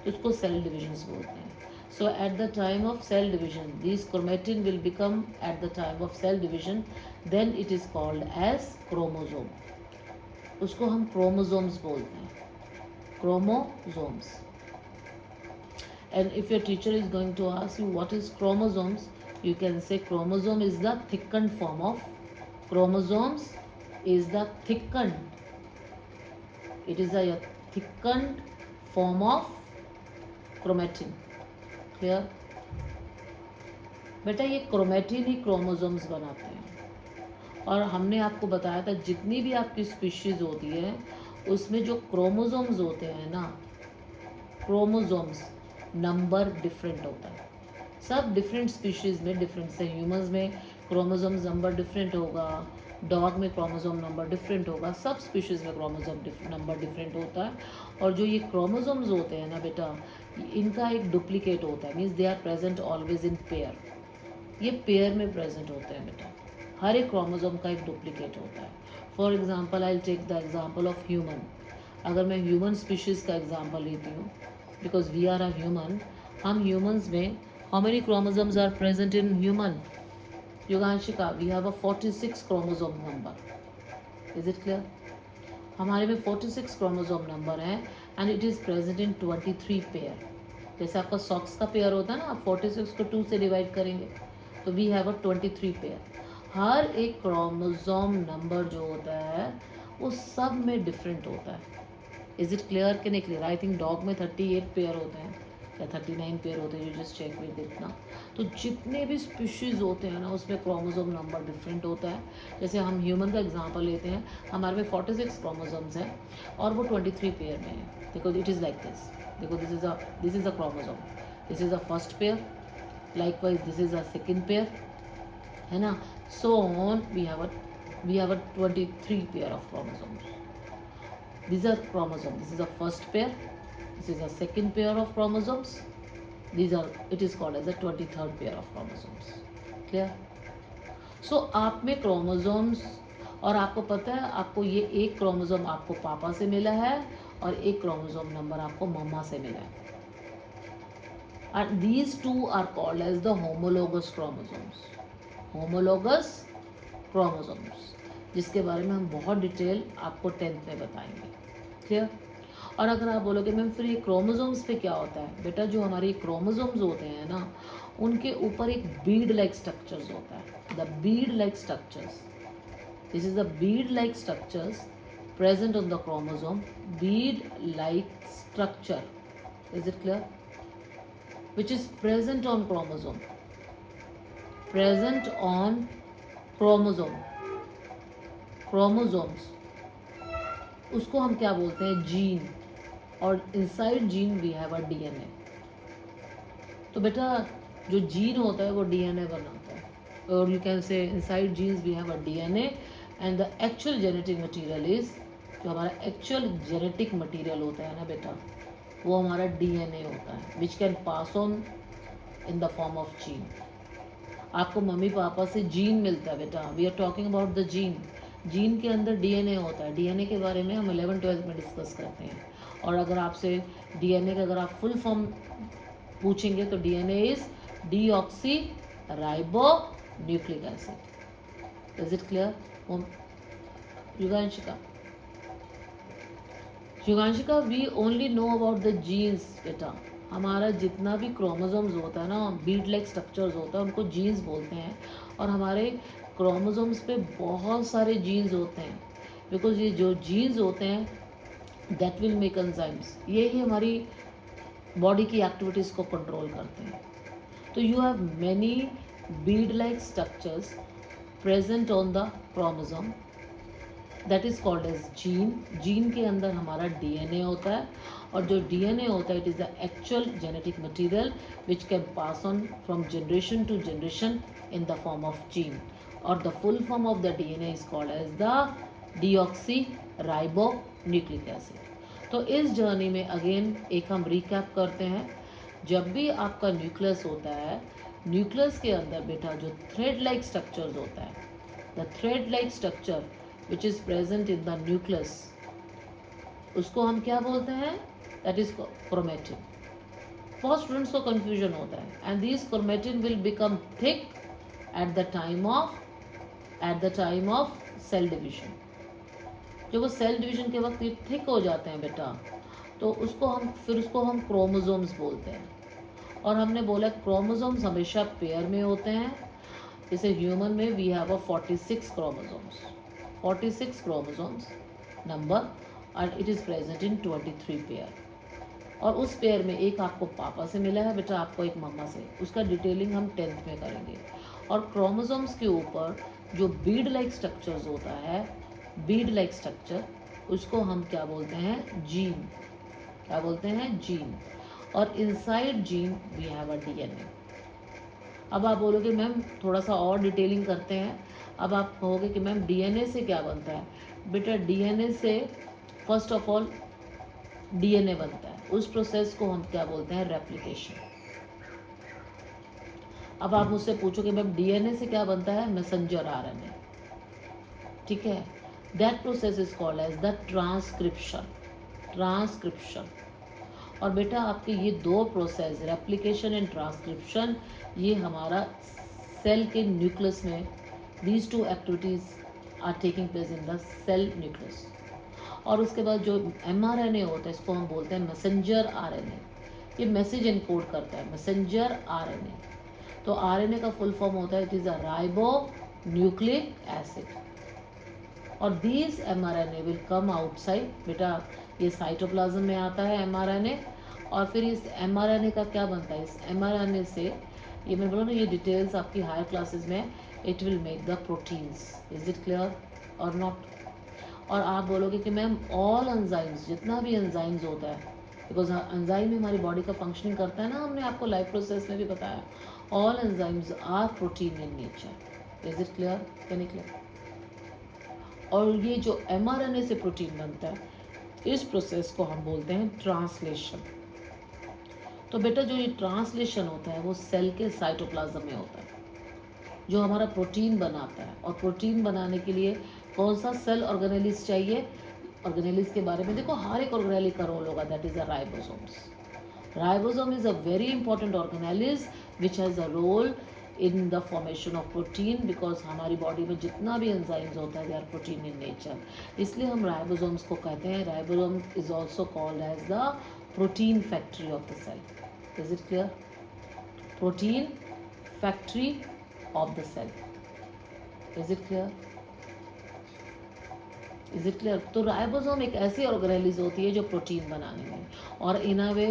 A: तो उसको सेल डिविजन्स बोलते हैं। So at the time of cell division this chromatin will become at the time of cell division, then it is called as chromosome. उसको हम क्रोमोसोम्स बोलते हैं, chromosomes. And if your teacher is going to ask you what is chromosomes, you can say chromosome is the thickened form of chromosomes is the thickened, it is a thickened form of chromatin. Clear? बेटा ये chromatin ही chromosomes बनाते हैं। और हमने आपको बताया था जितनी भी आपकी स्पीशीज होती है उसमें जो क्रोमोसोम्स होते हैं ना, क्रोमोसोम्स नंबर डिफरेंट होता है। सब डिफरेंट स्पीशीज़ में डिफरेंट से, ह्यूमंस में क्रोमोसोम्स नंबर डिफरेंट होगा, डॉग में क्रोमोसोम नंबर डिफरेंट होगा, सब स्पीशीज़ में क्रोमोसोम नंबर डिफरेंट होता है। और जो ये क्रोमोसोम्स होते हैं ना बेटा, इनका एक डुप्लीकेट होता है, means they are present always in pair. ये पेयर में प्रेजेंट होते हैं बेटा, हर एक क्रोमोसोम का एक डुप्लीकेट होता है। For example I will take the example of human. अगर मैं ह्यूमन स्पीशीज़ का एग्जाम्पल लेती हूँ, because we are a human, हम humans में how many chromosomes are present in human? Yuganshika, we have a 46 chromosome number. Is it clear? हमारे में 46 chromosome number है and it is present in 23 pair. जैसे आपका socks का pair होता है ना, आप 46 को 2 से डिवाइड करेंगे तो we have a 23 पेयर। हर एक क्रोमोसोम नंबर जो होता है वो सब में डिफरेंट होता है। इज़ इट क्लियर कि नहीं क्लियर? आई थिंक डॉग में 38 पेयर होते हैं, या 39 पेयर होते हैं, you just check with it ना। तो जितने भी स्पीशीज़ होते हैं ना उसमें क्रोमोसोम नंबर डिफरेंट होता है। जैसे हम ह्यूमन का एग्जांपल लेते हैं, हमारे में 46 क्रोमोसोम्स हैं और वो 23 पेयर में है। देखो इट इज़ लाइक दिस, देखो this is a chromosome, this is a first pair, likewise this is a second pair, है ना। So on we have a 23 pair of chromosomes. These are chromosomes. This is the first pair. This is the second pair of chromosomes. It is called as the 23rd pair of chromosomes. Clear? So आप में chromosomes, और आपको पता है आपको ये एक chromosome आपको पापा से मिला है और एक क्रोमोसोम नंबर आपको मम्मा से मिला है. And these two are called as the homologous chromosomes. Homologous chromosomes, जिसके बारे में हम बहुत डिटेल आपको 10th में बताएंगे. क्लियर? और अगर आप बोलोगे मैम फिर ये क्रोमोसोम्स पे क्या होता है, बेटा जो हमारे क्रोमोसोम्स होते हैं ना उनके ऊपर एक बीड लाइक स्ट्रक्चर्स होता है. The Beed like structures, this is the Beed like structures present on the chromosome. Beed like structure, is it clear? which is present on chromosome, present on chromosomes, उसको हम क्या बोलते हैं, जीन. और inside gene we have a DNA. तो बेटा जो gene होता है वो डीएनए बनाता है, और you can say inside genes we have a DNA and the actual genetic material is, जो हमारा एक्चुअल जेनेटिक मटेरियल होता है ना बेटा वो हमारा डीएनए होता है, which can pass on in the form of gene. आपको मम्मी पापा से जीन मिलता है बेटा. We are talking about the gene. Gene के अंदर डीएनए होता है. डीएनए के बारे में हम 11th-12th में डिस्कस करते हैं. और अगर आपसे डीएनए का अगर आप फुल फॉर्म पूछेंगे तो DNA is deoxy ribo nucleic acid. Is it clear? Yuganshika, we only know about the genes बेटा. हमारा जितना भी क्रोमोसोम्स होता है ना, बीड लाइक स्ट्रक्चर्स होता है, उनको जीन्स बोलते हैं. और हमारे क्रोमोसोम्स पे बहुत सारे जीन्स होते हैं, बिकॉज ये जो जीन्स होते हैं दैट विल मेक एंजाइम्स, ये ही हमारी बॉडी की एक्टिविटीज़ को कंट्रोल करते हैं. तो you have many bead like structures present on the chromosome, that is called as gene. Gene के अंदर हमारा डीएनए होता है, और जो डीएनए होता है it is the actual genetic material which can pass on from generation to generation in the form of gene. और the full form of the DNA is called as the deoxy ribo nucleic acid. तो इस journey में again एक हम recap करते हैं. जब भी आपका न्यूक्लियस होता है, न्यूक्लियस के अंदर बेटा जो थ्रेड लाइक स्ट्रक्चर्स होता है, the thread like structure which is present in the nucleus, उसको हम क्या बोलते हैं, that is chromatin. बहुत स्टूडेंट्स को confusion होता है. and these chromatin will become thick at the time of cell division. जब वो सेल डिवीजन के वक्त ये थिक हो जाते हैं बेटा, तो उसको हम क्रोमोसोम्स बोलते हैं. और हमने बोला क्रोमोसोम्स हमेशा पेयर में होते हैं. जैसे ह्यूमन में we have a 46 chromosomes, 46 chromosomes number, and it is present in 23 pair. और उस पेयर में एक आपको पापा से मिला है बेटा, आपको एक मम्मा से. उसका डिटेलिंग हम 10th में करेंगे. और क्रोमोसोम्स के ऊपर जो बीड लाइक स्ट्रक्चर्स होता है, बीड लाइक स्ट्रक्चर, उसको हम क्या बोलते हैं, जीन. क्या बोलते हैं, जीन. और inside gene we have a DNA. अब आप बोलोगे मैम थोड़ा सा और डिटेलिंग करते हैं. अब आप कहोगे कि मैम डीएनए से क्या बनता है. बेटा डीएनए से फर्स्ट ऑफ ऑल डीएनए बनता है. उस प्रोसेस को हम क्या बोलते हैं, रेप्लिकेशन. अब आप मुझसे पूछोगे मैम डीएनए से क्या बनता है, मैसेंजर आरएनए. ठीक है, that process is called as the transcription. और बेटा आपके ये दो प्रोसेस, रेप्लिकेशन एंड ट्रांसक्रिप्शन, ये हमारा सेल के न्यूक्लियस में these two activities are taking place in the cell nucleus. और उसके बाद जो mRNA होता है इसको हम बोलते हैं मैसेंजर आरएनए. ये मैसेज इनकोड करता है, मैसेंजर आरएनए. तो आरएनए का फुल फॉर्म होता है it is a ribo nucleic acid. और these mRNA will come outside. बेटा ये साइटोप्लाज्म में आता है mRNA, और फिर इस mRNA का क्या बनता है, इस mRNA से, ये मैं बोला ना, ये डिटेल्स आपकी हायर क्लासेस में, it will make the proteins. Is it clear और नॉट? और आप बोलोगे कि मैम ऑल एंजाइम्स, जितना भी एंजाइम्स होता है, बिकॉज एंजाइम हमारी बॉडी का फंक्शनिंग करता है ना, हमने आपको लाइफ प्रोसेस में भी बताया, all enzymes are protein in nature. Is it clear? Can it clear? और ये जो mRNA से प्रोटीन बनता है, इस प्रोसेस को हम बोलते हैं ट्रांसलेशन। तो बेटा जो ये ट्रांसलेशन होता है वो सेल के साइटोप्लाज्म में होता है, जो हमारा प्रोटीन बनाता है। और प्रोटीन बनाने के लिए कौन सा सेल ऑर्गेनेलिस चाहिए? ऑर्गेनेलिस के बारे में देखो, हर एक ऑर्गेनेली का रोल होगा, that is a ribosomes. Ribosome is a very important organelles which has a role in the formation of protein, because हमारी बॉडी में जितना भी एंजाइम्स होता है they are protein in nature, इसलिए हम राइबोसोम्स को कहते हैं। Ribosome is also called as the protein factory of the cell. Is it clear? Protein factory of the cell. Is it clear? Is it clear? तो ribosome एक ऐसी organelles होती है जो प्रोटीन बनाने में, और इन अ वे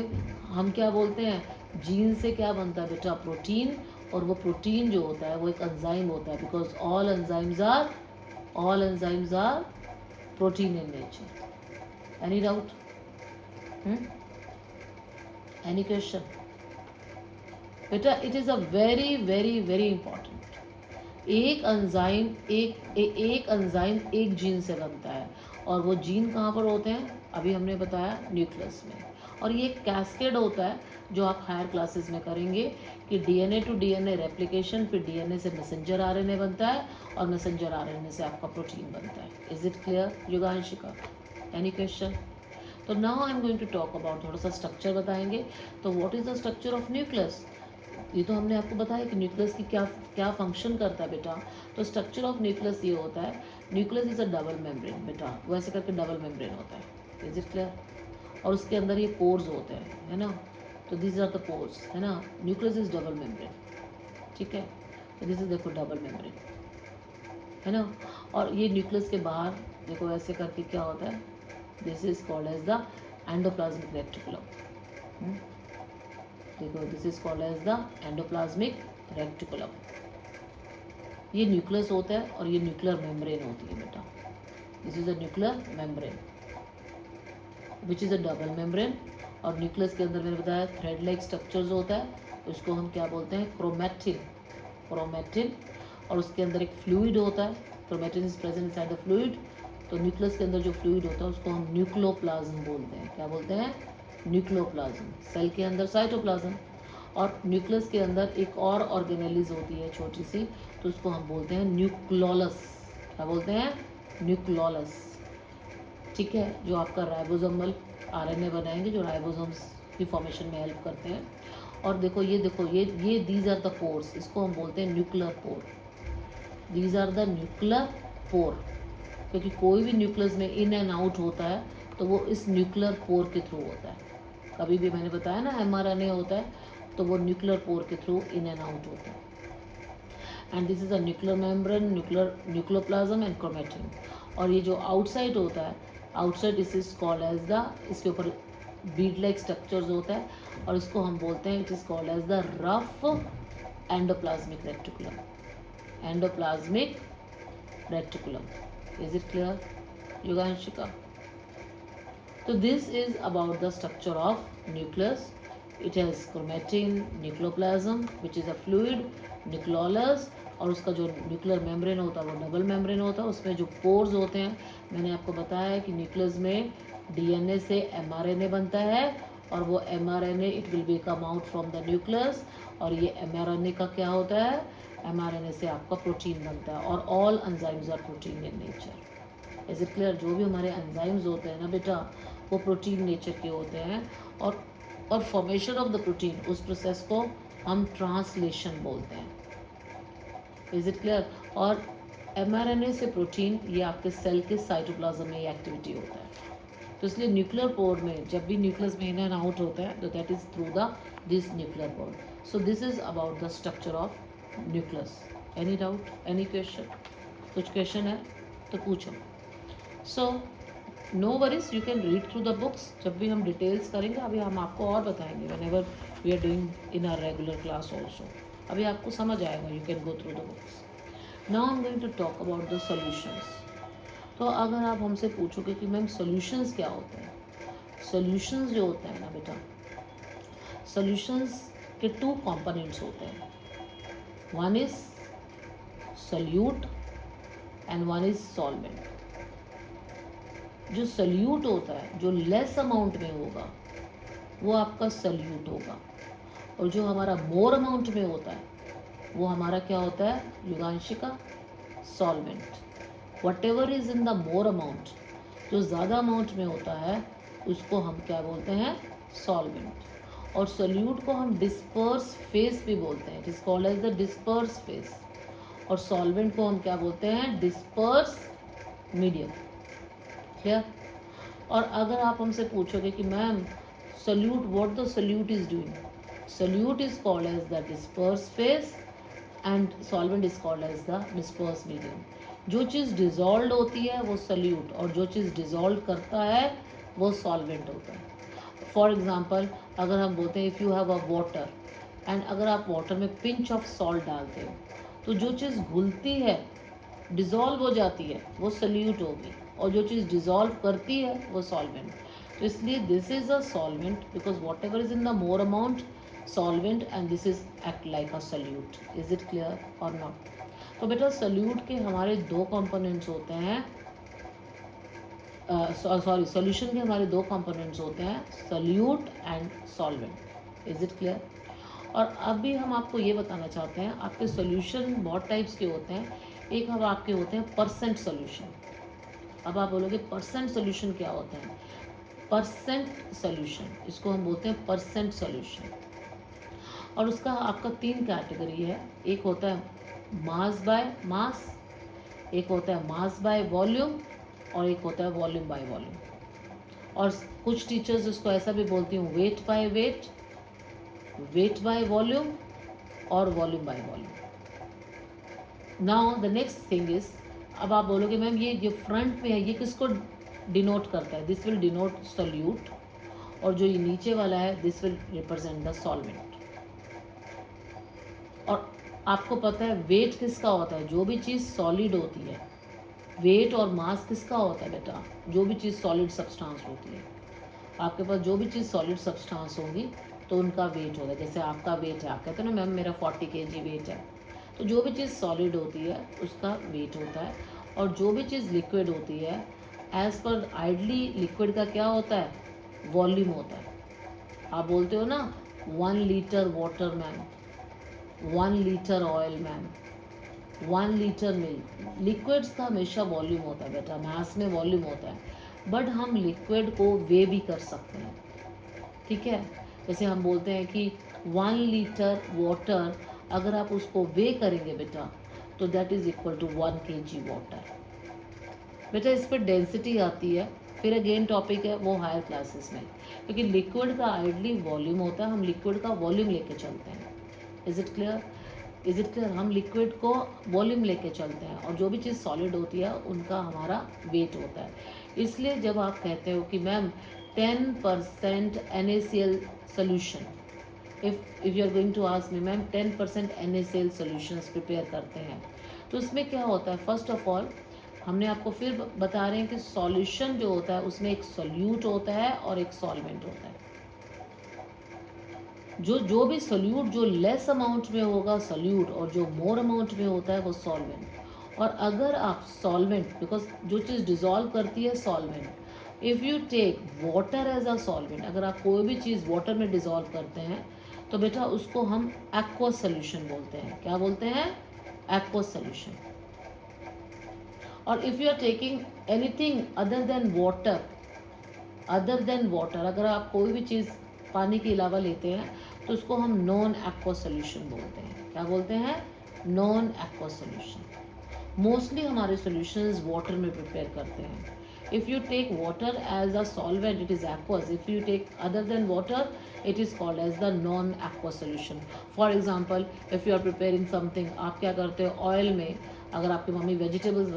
A: हम क्या बोलते हैं, जीन से क्या बनता है बेटा? प्रोटीन। और वो प्रोटीन जो होता है वो एक एंजाइम होता है, because all enzymes are protein in nature. Any doubt? Any question? बेटा it is a very very very important. एक एंजाइम एक जीन से बनता है, और वो जीन कहाँ पर होते हैं? अभी हमने बताया न्यूक्लियस में। और ये कैस्केड होता है जो आप हायर क्लासेस में करेंगे कि डीएनए टू डीएनए रेप्लिकेशन, फिर डीएनए से मैसेंजर आरएनए बनता है, और मैसेंजर आरएनए से आपका प्रोटीन बनता है। Is it clear Yuganshika? Any question? तो now I am going to talk about, थोड़ा सा स्ट्रक्चर बताएंगे। तो what is the structure of nucleus? ये तो हमने आपको बताया कि न्यूक्लियस की क्या क्या फंक्शन करता है बेटा। तो स्ट्रक्चर ऑफ न्यूक्लियस ये होता है, nucleus is a double membrane बेटा, वैसे करके डबल मेम्ब्रेन होता है। Is it clear? और उसके अंदर ये पोर्स होते हैं, है ना, तो दिस आर द पोर्स, है ना। न्यूक्लियस इज डबल मेम्ब्रेन, ठीक है। तो दिस इज देखो डबल मेम्ब्रेन, है ना। और ये न्यूक्लियस के बाहर देखो ऐसे करके क्या होता है, this is called as the endoplasmic reticulum. देखो this is called as the endoplasmic reticulum. ये न्यूक्लियस होता है और ये न्यूक्लियर मेम्ब्रेन होती है बेटा। This is a nuclear membrane which is a double membrane. और न्यूक्लियस के अंदर मैंने बताया थ्रेड लाइक स्ट्रक्चर्स होता है, उसको हम क्या बोलते हैं? क्रोमैटिन। और उसके अंदर एक फ्लूइड होता है, chromatin is present inside the fluid. तो न्यूक्लियस के अंदर जो फ्लूइड होता है उसको हम न्यूक्लियोप्लाज्म बोलते हैं। क्या बोलते हैं? न्यूक्लियोप्लाज्म। सेल के अंदर साइटोप्लाज्म। और न्यूक्लियस के अंदर एक और ऑर्गेनेलिस होती है छोटी सी, तो उसको हम बोलते हैं न्यूक्लियोलस। क्या बोलते हैं? न्यूक्लियोलस, ठीक है। जो आपका राइबोसोमल आरएनए बनाएंगे, जो राइबोसोम्स की फॉर्मेशन में हेल्प करते हैं। और देखो ये दीज आर द पोर्स, इसको हम बोलते हैं nuclear pore. These are the nuclear pore, क्योंकि कोई भी न्यूक्लियस में इन एंड आउट होता है तो वो इस न्यूक्लियर पोर के थ्रू होता है। कभी भी मैंने बताया ना mRNA होता है तो वो न्यूक्लियर पोर के थ्रू इन एंड आउट होता है। And this is a nuclear membrane, nucleoplasm and chromatin. और ये जो आउटसाइड होता है, outside this is called as the, इसके ऊपर बीड लाइक स्ट्रक्चर्स होता है, और इसको हम बोलते हैं, it is called as the rough endoplasmic reticulum. Endoplasmic reticulum. Is it clear Yuganshika? So this is about the structure of nucleus. It has chromatin, nucleoplasm, which is a fluid, nucleolus, और उसका जो न्यूक्लियर मेम्ब्रेन होता है वो double membrane होता है। उसमें जो पोर्स होते हैं, मैंने आपको बताया है कि न्यूक्लियस में डीएनए से एमआरएनए बनता है, और वो mRNA it will be come out from the nucleus. और ये एमआरएनए का क्या होता है? एमआरएनए से आपका प्रोटीन बनता है, और all enzymes are protein in nature. Is it clear? जो भी हमारे एंजाइम्स होते हैं ना बेटा, वो प्रोटीन नेचर के होते हैं। और फॉर्मेशन ऑफ द प्रोटीन, उस प्रोसेस को हम ट्रांसलेशन बोलते हैं। Is it clear? और एमआरएनए से प्रोटीन, ये आपके सेल के साइटोप्लाज्म में ये एक्टिविटी होता है। तो इसलिए न्यूक्लियर पोर में जब भी न्यूक्लियस में इन एंड आउट होता है तो that is through the this nuclear pore. So this is about the structure of nucleus. Any doubt? Any question? कुछ क्वेश्चन है तो पूछो। So no worries, you can read through the books. जब भी हम डिटेल्स करेंगे, अभी हम आपको और बताएंगे whenever we are doing in our regular class also. अभी आपको समझ आएगा, you can go through the books. Now I am going to talk about the solutions. तो अगर आप हमसे पूछोगे कि मैम सॉल्यूशंस क्या होते हैं, सॉल्यूशंस जो होते हैं ना बेटा, सॉल्यूशंस के 2 कंपोनेंट्स होते हैं. One is solute and one is solvent. जो सॉल्यूट होता है, जो लेस अमाउंट में होगा, वो आपका सॉल्यूट होगा. और जो हमारा मोर अमाउंट में होता है, वो हमारा क्या होता है Yuganshika, solvent. Whatever is in the more amount, जो ज़्यादा अमाउंट में होता है, उसको हम क्या बोलते हैं, सॉल्वेंट. और सॉल्यूट को हम डिस्पर्स फेस भी बोलते हैं, it is called as the disperse phase. और सॉल्वेंट को हम क्या बोलते हैं, डिस्पर्स मीडियम. क्लियर. और अगर आप हमसे पूछोगे कि ma'am solute, what the solute is doing, solute is called as the disperse phase and solvent is called as the disperse medium. जो चीज़ डिज़ोल्व होती है वो सॉल्यूट, और जो चीज़ डिज़ोल्व करता है वो सॉल्वेंट होता है. फॉर एग्जांपल, अगर हम बोलते हैं if you have a water and अगर आप वाटर में पिंच ऑफ सॉल्ट डालते हो, तो जो चीज़ घुलती है, डिज़ोल्व हो जाती है, वो सॉल्यूट होगी. और जो चीज़ डिज़ोल्व करती है वो सॉल्वेंट. तो इसलिए this is a solvent because what ever is in the more amount solvent and this is act like a solute. Is it clear और नॉट. तो बेटा सॉल्यूट के हमारे 2 कंपोनेंट्स होते हैं, सॉरी सॉल्यूशन के हमारे 2 कंपोनेंट्स होते हैं, solute and solvent. Is it clear. और अभी हम आपको ये बताना चाहते हैं, आपके सॉल्यूशन बहुत टाइप्स के होते हैं. एक अब आपके होते हैं परसेंट सॉल्यूशन. अब आप बोलोगे परसेंट सॉल्यूशन क्या होता है. परसेंट सॉल्यूशन, इसको हम बोलते हैं परसेंट सॉल्यूशन. और उसका आपका 3 कैटेगरी है. एक होता है मास बाय मास, एक होता है मास बाय वॉल्यूम, और एक होता है वॉल्यूम बाय वॉल्यूम. और कुछ टीचर्स उसको ऐसा भी बोलती हूँ weight by weight, weight by volume, और volume by volume. Now the next thing is, अब आप बोलोगे मैम ये जो फ्रंट में है ये किसको डिनोट करता है, दिस विल डिनोट सॉल्यूट. और जो ये नीचे वाला है this will represent the solvent. और आपको पता है वेट किसका होता है, जो भी चीज़ सॉलिड होती है. वेट और मास किसका होता है बेटा, जो भी चीज़ सॉलिड सब्सटेंस होती है. आपके पास जो भी चीज़ सॉलिड सब्सटेंस होगी तो उनका वेट होगा. जैसे आपका वेट है, आप कहते हैं ना मैम मेरा 40 kg वेट है, तो जो भी चीज़ सॉलिड होती है उसका वेट होता है. और जो भी चीज़ लिक्विड होती है, एज़ पर आइडली लिक्विड का क्या होता है, वॉल्यूम होता है. आप बोलते हो ना 1 litre water ma'am, 1 litre oil ma'am, 1 litre milk. Liquids का हमेशा वॉल्यूम होता है बेटा, मास में वॉल्यूम होता है. बट हम लिक्विड को वे भी कर सकते हैं. ठीक है. जैसे हम बोलते हैं कि 1 लीटर वाटर अगर आप उसको वे करेंगे बेटा, तो that is equal to 1 kg water. बेटा इस पर डेंसिटी आती है, फिर अगेन टॉपिक है वो हायर क्लासेस में, क्योंकि लिक्विड का आइडली वॉल्यूम होता है, हम लिक्विड का वॉल्यूम लेके चलते हैं. Is it clear. Is it clear. हम लिक्विड को वॉल्यूम लेके चलते हैं, और जो भी चीज़ सॉलिड होती है उनका हमारा वेट होता है. इसलिए जब आप कहते हो कि ma'am 10% NaCl solution, if you are going to ask me ma'am 10% NaCl solutions prepare करते हैं, तो उसमें क्या होता है, फर्स्ट ऑफ ऑल हमने आपको फिर बता रहे हैं कि सॉल्यूशन जो होता है उसमें एक सोल्यूट होता है और एक सॉल्वेंट होता है. जो भी सोल्यूट जो लेस अमाउंट में होगा सोल्यूट, और जो मोर अमाउंट में होता है वो सॉल्वेंट. और अगर आप सॉल्वेंट, बिकॉज जो चीज़ डिज़ोल्व करती है solvent, if you take water as a solvent, अगर आप कोई भी चीज़ वाटर में डिज़ोल्व करते हैं तो बेटा उसको हम एक्वस सोल्यूशन बोलते हैं. क्या बोलते हैं, एक्वस सोल्यूशन. और if you are taking anything other than water, अगर आप कोई भी चीज़ पानी के अलावा लेते हैं तो उसको हम नॉन एक्वस सोल्यूशन बोलते हैं. क्या बोलते हैं, नॉन एक्वस सोल्यूशन. मोस्टली हमारे सॉल्यूशंस वाटर में प्रिपेयर करते हैं. If you take water as a solvent it is aqueous. If you take other than water it is called as the non aqueous solution. For example if you are preparing something, आप क्या करते हो oil में, अगर आपकी mummy vegetables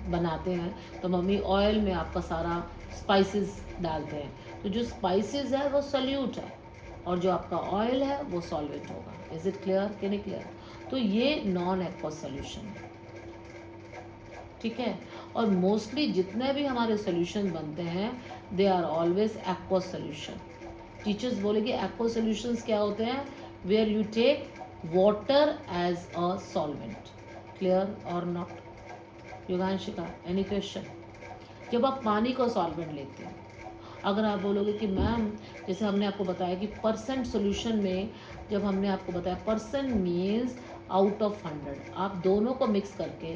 A: बनाते हैं तो मम्मी ऑयल में आपका सारा स्पाइसेस डालते हैं, तो जो स्पाइसेस है वो सल्यूट है और जो आपका ऑयल है वो सॉल्वेंट होगा। इज इट क्लियर कि नहीं क्लियर? तो ये नॉन एक्वस सोल्यूशन है, ठीक है। और मोस्टली जितने भी हमारे सोल्यूशन बनते हैं they are always aqueous solution. Teachers बोलेंगे एक्वस सोल्यूशंस क्या होते हैं? Where you take water as a solvent. Clear और नॉट? Yuganshika, any question? जब आप पानी को सॉल्वेंट लेते हैं, अगर आप बोलोगे कि मैम जैसे हमने आपको बताया कि परसेंट सोल्यूशन में, जब हमने आपको बताया परसेंट मीन्स आउट ऑफ 100, आप दोनों को मिक्स करके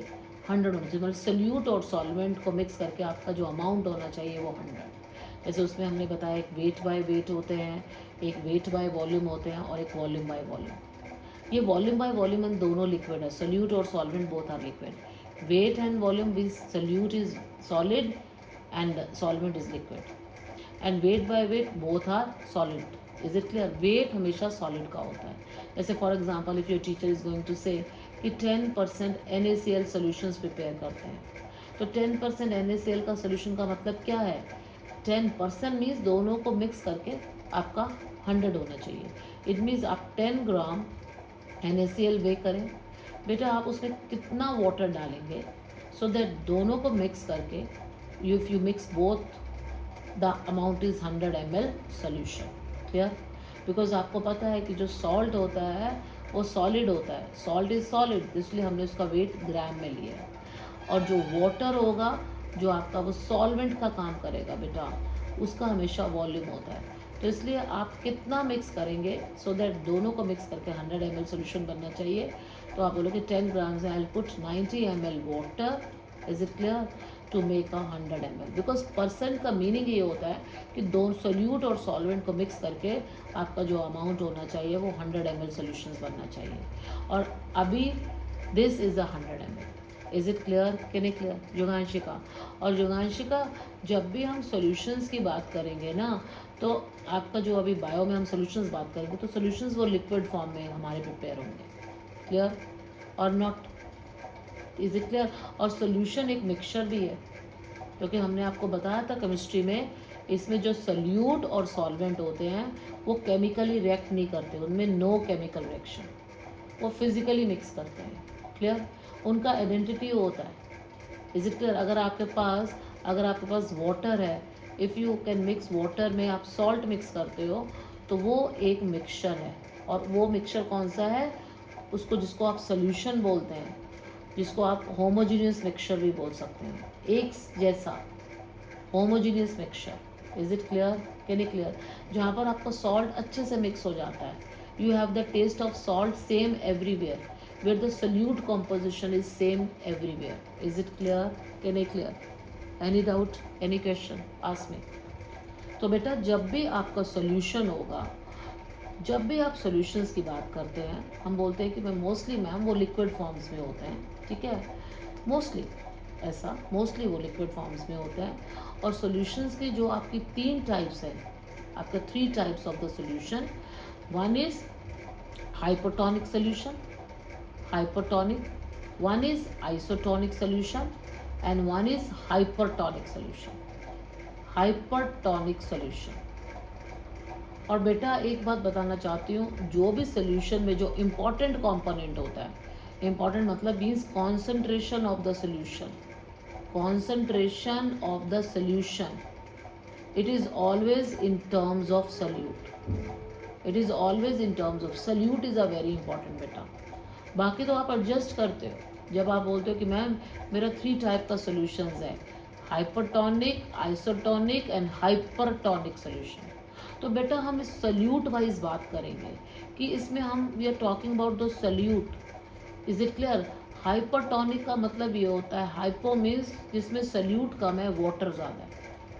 A: 100 होना चाहिए, मतलब सोल्यूट और सॉल्वेंट को मिक्स करके आपका जो अमाउंट होना चाहिए वो 100। जैसे उसमें हमने बताया एक वेट बाय वेट होते हैं, एक वेट बाय वॉल्यूम होते हैं और एक वॉल्यूम बाय वॉल्यूम। ये वॉल्यूम बाय वॉल्यूम इन दोनों लिक्विड है, सोल्यूट और solvent both are liquid. Weight and volume means solute is solid and solvent is liquid, and weight by weight both are solid. Is it clear? weight हमेशा solid का होता है। जैसे for example if your teacher is going to say कि 10% NaCl solutions prepare करते हैं, तो 10% NaCl का सोल्यूशन का मतलब क्या है? 10% मीन्स दोनों को मिक्स करके आपका 100 होना चाहिए। इट मीन्स आप 10 ग्राम NaCl वे करें, बेटा आप उसमें कितना वाटर डालेंगे सो दैट दोनों को मिक्स करके if you mix both the amount is 100 ml solution। clear? Because आपको पता है कि जो सॉल्ट होता है वो सॉलिड होता है, सॉल्ट इज सॉलिड, इसलिए हमने उसका वेट ग्राम में लिया है। और जो वाटर होगा जो आपका वो सॉल्वेंट का काम करेगा बेटा, उसका हमेशा वॉल्यूम होता है। तो इसलिए आप कितना मिक्स करेंगे सो दैट दोनों को मिक्स करके 100 ml सोल्यूशन बनना चाहिए। तो आप बोलोगे 10 ग्राम से I put 90 ml water. Is it clear? To make a 100 ml, because percent का मीनिंग ये होता है कि दोनों सोल्यूट और सॉल्वेंट को मिक्स करके आपका जो अमाउंट होना चाहिए वो 100 ml सोल्यूशंस बनना चाहिए। और अभी this is a 100 ml। Is it clear कि नहीं क्लियर? युगांशिका, और युगांशिका जब भी हम सोल्यूशंस की बात करेंगे ना, तो आपका जो अभी बायो में हम सोल्यूशंस बात करेंगे तो सोल्यूशंस वो लिक्विड फॉर्म में हमारे प्रिपेयर होंगे। क्लियर और नॉट? Is it clear? और सोल्यूशन एक मिक्सचर भी है, क्योंकि हमने आपको बताया था केमिस्ट्री में इसमें जो सोल्यूट और सॉल्वेंट होते हैं वो केमिकली रिएक्ट नहीं करते, उनमें नो केमिकल रिएक्शन, वो फिजिकली मिक्स करते हैं। क्लियर? उनका आइडेंटिटी होता है। Is it clear? अगर आपके पास वाटर है, if you can mix water में आप सॉल्ट मिक्स करते हो तो वो एक मिक्सचर है। और वो मिक्सचर कौन सा है? उसको जिसको आप सोल्यूशन बोलते हैं, जिसको आप होमोजीनियस मिक्सचर भी बोल सकते हैं, एक जैसा homogeneous mixture. Is it clear कि नहीं क्लियर? जहाँ पर आपका सॉल्ट अच्छे से मिक्स हो जाता है, you have the taste of salt same everywhere, where the solute composition is same everywhere. Is it clear कि नहीं clear? Any doubt, any question? Ask me. तो बेटा जब भी आपका सोल्यूशन होगा, जब भी आप सॉल्यूशंस की बात करते हैं, हम बोलते हैं कि मैं मोस्टली मैम वो लिक्विड फॉर्म्स में होते हैं, ठीक है, मोस्टली मोस्टली वो लिक्विड फॉर्म्स में होते हैं। और सॉल्यूशंस की जो आपकी 3 टाइप्स हैं, आपका 3 types of the solution, one is hypotonic solution, hypotonic, one is isotonic solution and one is hypertonic solution. Hypertonic solution. और बेटा एक बात बताना चाहती हूँ, जो भी सोल्यूशन में जो इम्पॉर्टेंट कंपोनेंट होता है, इम्पॉर्टेंट मतलब means concentration of the solution, concentration of the solution, it is always in terms of solute, it is always in terms of solute is a very important बेटा। बाकी तो आप adjust करते हो, जब आप बोलते हो कि मैम मेरा 3 टाइप का सोल्यूशंस है, hypertonic, isotonic and hypertonic solution. तो बेटा हम इस सल्यूट वाइज बात करेंगे कि इसमें हम we are talking about the solute. Is it clear? Hypertonic का मतलब ये होता है, हाइपो मीन्स जिसमें सल्यूट कम है, वाटर ज़्यादा है।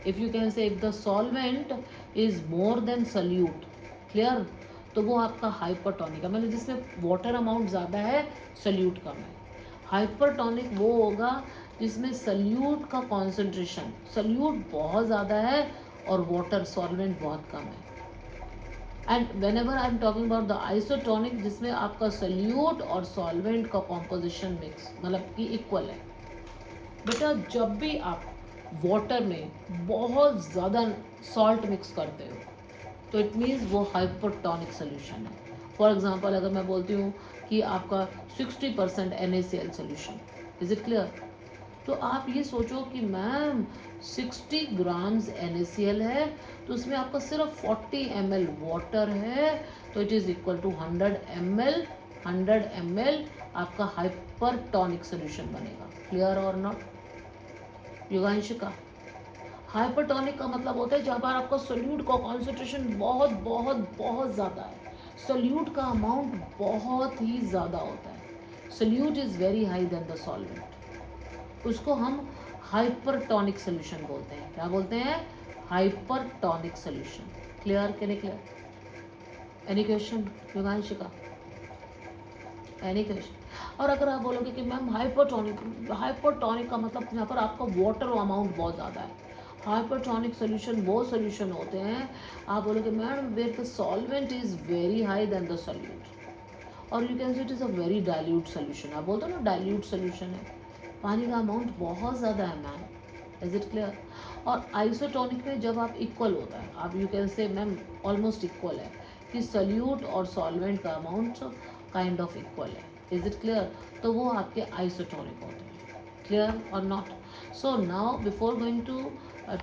A: If you can say if the solvent is more than solute, clear, तो वो आपका हाइपरटोनिक है, मतलब जिसमें वाटर अमाउंट ज़्यादा है, सल्यूट कम है। हाइपरटोनिक वो होगा जिसमें सल्यूट का कॉन्सेंट्रेशन, सल्यूट बहुत ज़्यादा है और वाटर सॉल्वेंट बहुत कम है। And when ever I am talking about the isotonic, जिसमें आपका सल्यूट और सॉल्वेंट का कॉम्पोजिशन मिक्स मतलब कि इक्वल है, बेटा जब भी आप वाटर में बहुत ज़्यादा सॉल्ट मिक्स करते हो तो इट मीन्स वो हाइपरटोनिक सोल्यूशन है। फॉर एग्जांपल अगर मैं बोलती हूँ कि आपका 60% NaCl solution, is it clear? तो आप ये सोचो कि मैम 60 ग्राम्स NaCl है तो उसमें आपका सिर्फ 40 ml वाटर है, तो it is equal to 100 ml आपका हाइपरटोनिक सोल्यूशन बनेगा। क्लियर और नॉट युगांशिका? हाइपरटोनिक का मतलब होता है जहाँ पर आपका सोल्यूट का कॉन्सेंट्रेशन बहुत बहुत बहुत ज़्यादा है, सोल्यूट का अमाउंट बहुत ही ज़्यादा होता है, solute is very high then the solvent, उसको हम हाइपरटोनिक सोल्यूशन बोलते हैं। क्या बोलते हैं? Hypertonic solution. क्लियर के नहीं clear? Any question Yuganshika? Any question? और अगर आप बोलोगे कि मैम हाइपरटोनिक का मतलब यहाँ पर आपका वाटर अमाउंट बहुत ज़्यादा है, हाइपरटोनिक सोल्यूशन वो सोल्यूशन होते हैं, आप बोलोगे ma'am where the solvent is very high then the solute, और you can say it is a very dilute solution. आप बोलते हो ना डाइल्यूट सोल्यूशन है, पानी का अमाउंट बहुत ज़्यादा है मैम, इज इट क्लियर? और आइसोटोनिक में जब आप इक्वल होता है, आप you can say ma'am almost equal है कि सोल्यूट और सॉल्वेंट का अमाउंट काइंड ऑफ इक्वल है, इज इट क्लियर? तो वो आपके आइसोटोनिक होते हैं। क्लियर और not? So now before going to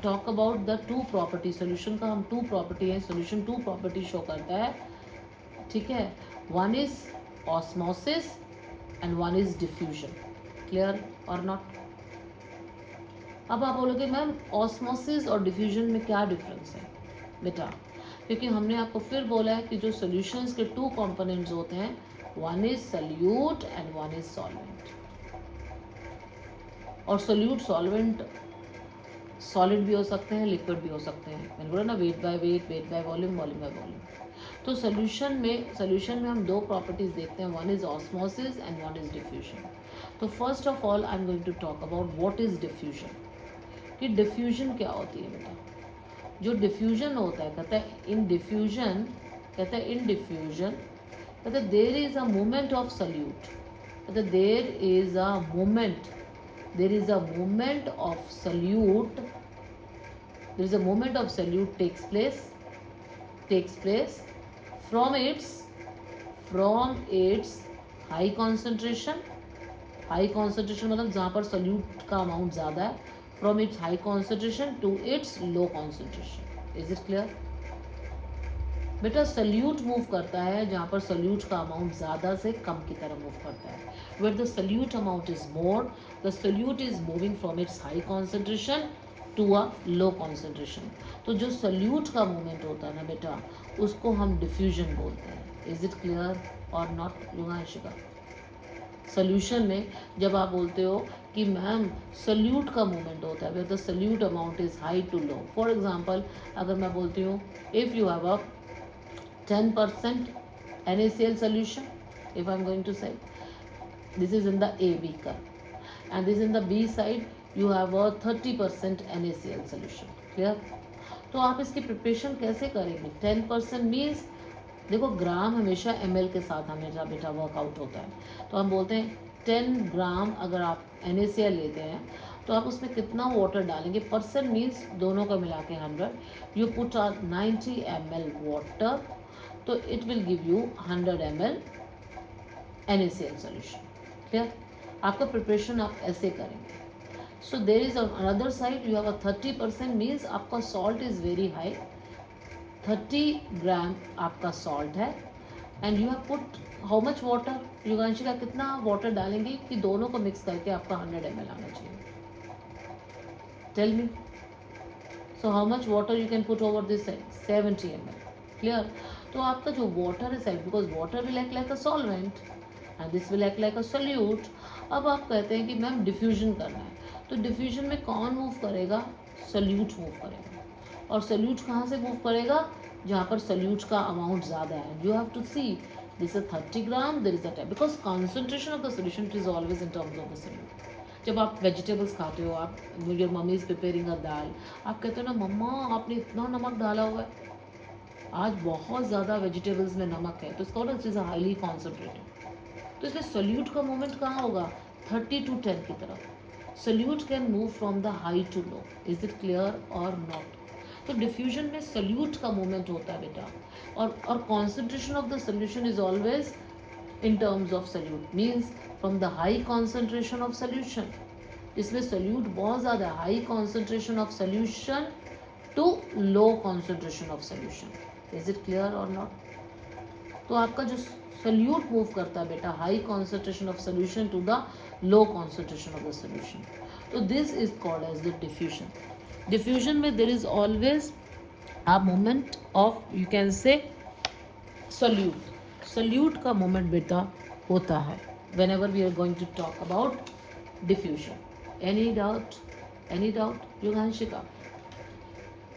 A: talk about the two property, solution का हम टू प्रॉपर्टी है, सोल्यूशन टू प्रॉपर्टी शो करता है, ठीक है? One is osmosis and one is diffusion. Clear और नॉट? अब आप बोलोगे मैम ऑस्मोसिस और डिफ्यूजन में क्या डिफरेंस है बेटा? क्योंकि हमने आपको फिर बोला है कि जो सॉल्यूशंस के टू कंपोनेंट्स होते हैं, one is solute and one is solvent, और सोल्यूट सॉल्वेंट सॉलिड भी हो सकते हैं, लिक्विड भी हो सकते हैं। मैंने बोला ना weight by weight, weight by volume, volume by volume. तो सोल्यूशन में हम दो प्रॉपर्टीज देखते हैं, one is osmosis and one is diffusion. तो first of all I am going to talk about what is diffusion, कि डिफ्यूजन क्या होती है बेटा। जो डिफ्यूजन होता है, कहता है इन डिफ्यूजन कहते हैं there is a movement of solute, कहते there is a movement of solute, there is a movement of solute takes place from its high concentration मतलब जहाँ पर solute का amount ज़्यादा है, from its high concentration to its low concentration। is it clear? बेटा salute move करता है जहाँ पर सल्यूट का अमाउंट ज़्यादा से कम की तरफ मूव करता है। Where the solute amount is more, the solute is moving from its high concentration to a low concentration. तो जो सल्यूट का मूवमेंट होता है ना बेटा, उसको हम डिफ्यूजन बोलते हैं। इज इट क्लियर और नॉट युगांशिका? सोल्यूशन में जब आप बोलते हो कि मैम सल्यूट का मूवमेंट होता है, where the solute amount is high to low. For example अगर मैं बोलती हूँ if you have a 10% NaCl solution, if I'm going to say this is in the AB curve and this in the B side you have a 30% NaCl solution। clear? तो आप इसकी preparation कैसे करेंगे? 10% means देखो ग्राम हमेशा ml के साथ हमेशा बेटा वर्कआउट होता है, तो हम बोलते हैं 10 ग्राम अगर आप NaCl लेते हैं तो आप उसमें कितना वाटर डालेंगे? परसेंट मीन्स दोनों का मिला के 100, यू पुट 90 ml वाटर, तो it will give you 100 ml NaCl solution. Clear? आपका प्रिपरेशन आप ऐसे करेंगे। So there is another side you have a 30% means आपका salt is very high, 30 gram आपका सॉल्ट है and you have put how much water? Yuganshika कितना water डालेंगे कि दोनों को मिक्स करके आपका 100 ml आना चाहिए? Tell me. So how much water you can put over this side? 70 ml। Clear? तो आपका जो वाटर है side, because water will act like a solvent and this will act like a solute. अब आप कहते हैं कि मैम डिफ्यूजन करना है, तो डिफ्यूजन में कौन मूव करेगा? सोल्यूट मूव करेगा। और सोल्यूट कहाँ से मूव करेगा? जहाँ पर सोल्यूट का अमाउंट ज़्यादा है। You have to see this is 30 gram, there is a type, because concentration of the solution is always in terms of the solute. जब आप वेजिटेबल्स खाते हो, आप your mummy is preparing a dal, आप कहते हो ना मम्मा आपने इतना नमक डाला हुआ है, आज बहुत ज़्यादा वेजिटेबल्स में नमक है, तो इसका मतलब इट इज़ हाईली कॉन्सेंट्रेटेड। तो इसलिए सोल्यूट का मूवमेंट कहाँ होगा? 30 to 10 की तरफ। Solute can move from the high to low. Is it clear और नॉट? तो डिफ्यूजन में सल्यूट का मूवमेंट होता है बेटा, और concentration of the solution is always in terms of solute, means from the high concentration of solution, इसमें solute बहुत ज़्यादा high concentration of solution to low concentration of solution. Is it clear or not? तो आपका जो solute move करता है बेटा high concentration of solution to the low concentration of the solution, तो this is called as the diffusion. Diffusion में there is always a movement of, you can say, solute. Solute का moment बेटा होता है whenever we are going to talk about diffusion. Any doubt Yuganshika?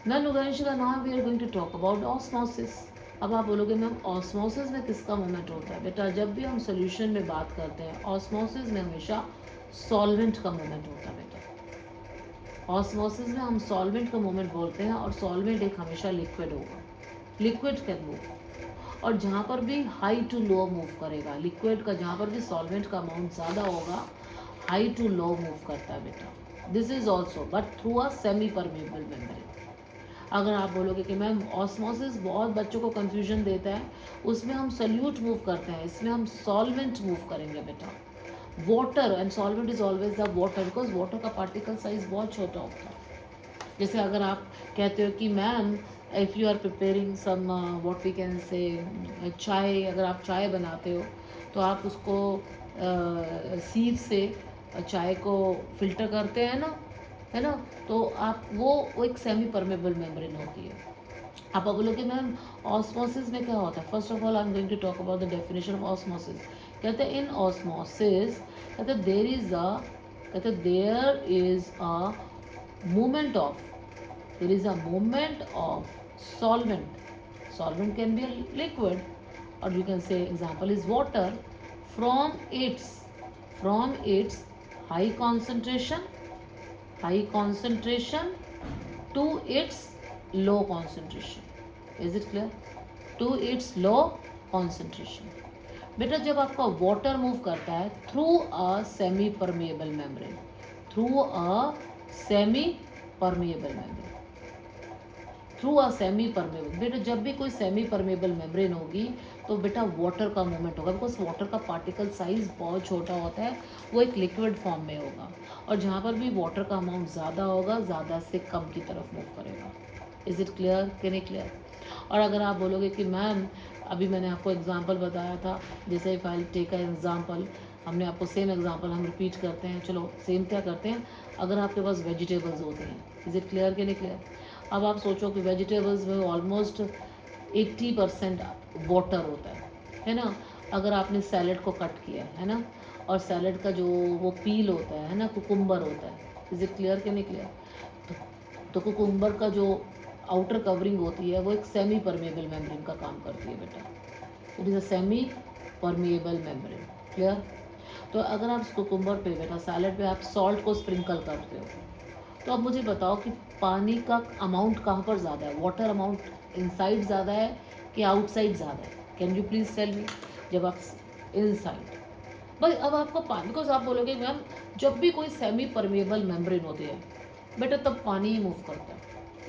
A: ना Yuganshika, now we are going to talk about osmosis. अब आप बोलोगे ma'am osmosis में किसका मोमेंट होता है? बेटा जब भी हम सोल्यूशन में बात करते हैं ऑस्मोसिस में हमेशा सॉल्वेंट का मोमेंट होता है बेटा. ऑस्मोसिस में हम सॉल्वेंट का मोमेंट बोलते हैं, और सॉल्वेंट एक हमेशा लिक्विड होगा. लिक्विड कैन मूव, और जहाँ पर भी हाई टू लो मूव करेगा लिक्विड का, जहाँ पर भी सॉल्वेंट का अमाउंट ज़्यादा होगा हाई टू लो मूव करता है बेटा. This is also but through a semi permeable membrane. अगर आप बोलोगे कि मैम ऑस्मोसिस बहुत बच्चों को कन्फ्यूजन देता है, उसमें हम सल्यूट मूव करते हैं, इसमें हम सॉल्वेंट मूव करेंगे बेटा. Water and solvent is always the water, because water का पार्टिकल साइज बहुत छोटा होता है. जैसे अगर आप कहते हो कि ma'am if you are preparing some what we can say chai, अगर आप चाय बनाते हो तो आप उसको सीव से चाय को फिल्टर करते हैं ना, है ना, तो आप वो एक सेमी परमेबल मेम्ब्रेन होती है. आप बोलोगे मैम ऑस्मोसिस में क्या होता है? First of all I am going to talk about the definition of osmosis. कहते हैं इन ऑस्मोसिस कहते there is a movement of, there is a movement of solvent can be a liquid, or you can say example is water, from its high concentration to its low concentration. Is it clear? To its low concentration. बेटा जब आपका water move करता है through a semi permeable membrane, बेटा जब भी कोई semi permeable membrane होगी तो बेटा वाटर का मूवमेंट होगा, बिकॉज वाटर का पार्टिकल साइज बहुत छोटा होता है, वो एक लिक्विड फॉर्म में होगा, और जहाँ पर भी वाटर का अमाउंट ज़्यादा होगा ज़्यादा से कम की तरफ मूव करेगा. इज़ इट क्लियर कि नहीं क्लियर? और अगर आप बोलोगे कि मैम अभी मैंने आपको एग्जांपल बताया था, जैसे if I take a example, हमने आपको सेम एग्जांपल हम रिपीट करते हैं, चलो सेम क्या करते हैं, अगर आपके पास वेजिटेबल्स होते हैं, इज़ इट क्लियर कि नहीं क्लियर? अब आप सोचो कि वेजिटेबल्स में ऑलमोस्ट 80% वाटर होता है ना. अगर आपने सैलड को कट किया है ना, और सैलड का जो वो पील होता है ना, कुकुम्बर होता है, इज़ इट क्लियर कि नहीं क्लियर? तो कुकुम्बर का जो आउटर कवरिंग होती है वो एक सेमी परमेबल मेम्ब्रेन का काम करती है बेटा. It is a semi permeable membrane. Clear? तो अगर आप कुकुम्बर पे बेटा सैलड पे आप सॉल्ट को स्प्रिंकल करते हो, तो अब मुझे बताओ कि पानी का अमाउंट कहाँ पर ज़्यादा है? वाटर अमाउंट इनसाइड ज़्यादा है कि आउटसाइड ज़्यादा है? Can you please tell me? जब आप इनसाइड, भाई अब आपको पानी, बिकॉज आप बोलोगे मैम जब भी कोई सेमी परमेबल मेम्ब्रेन होती है बेटा तब पानी ही मूव करता है,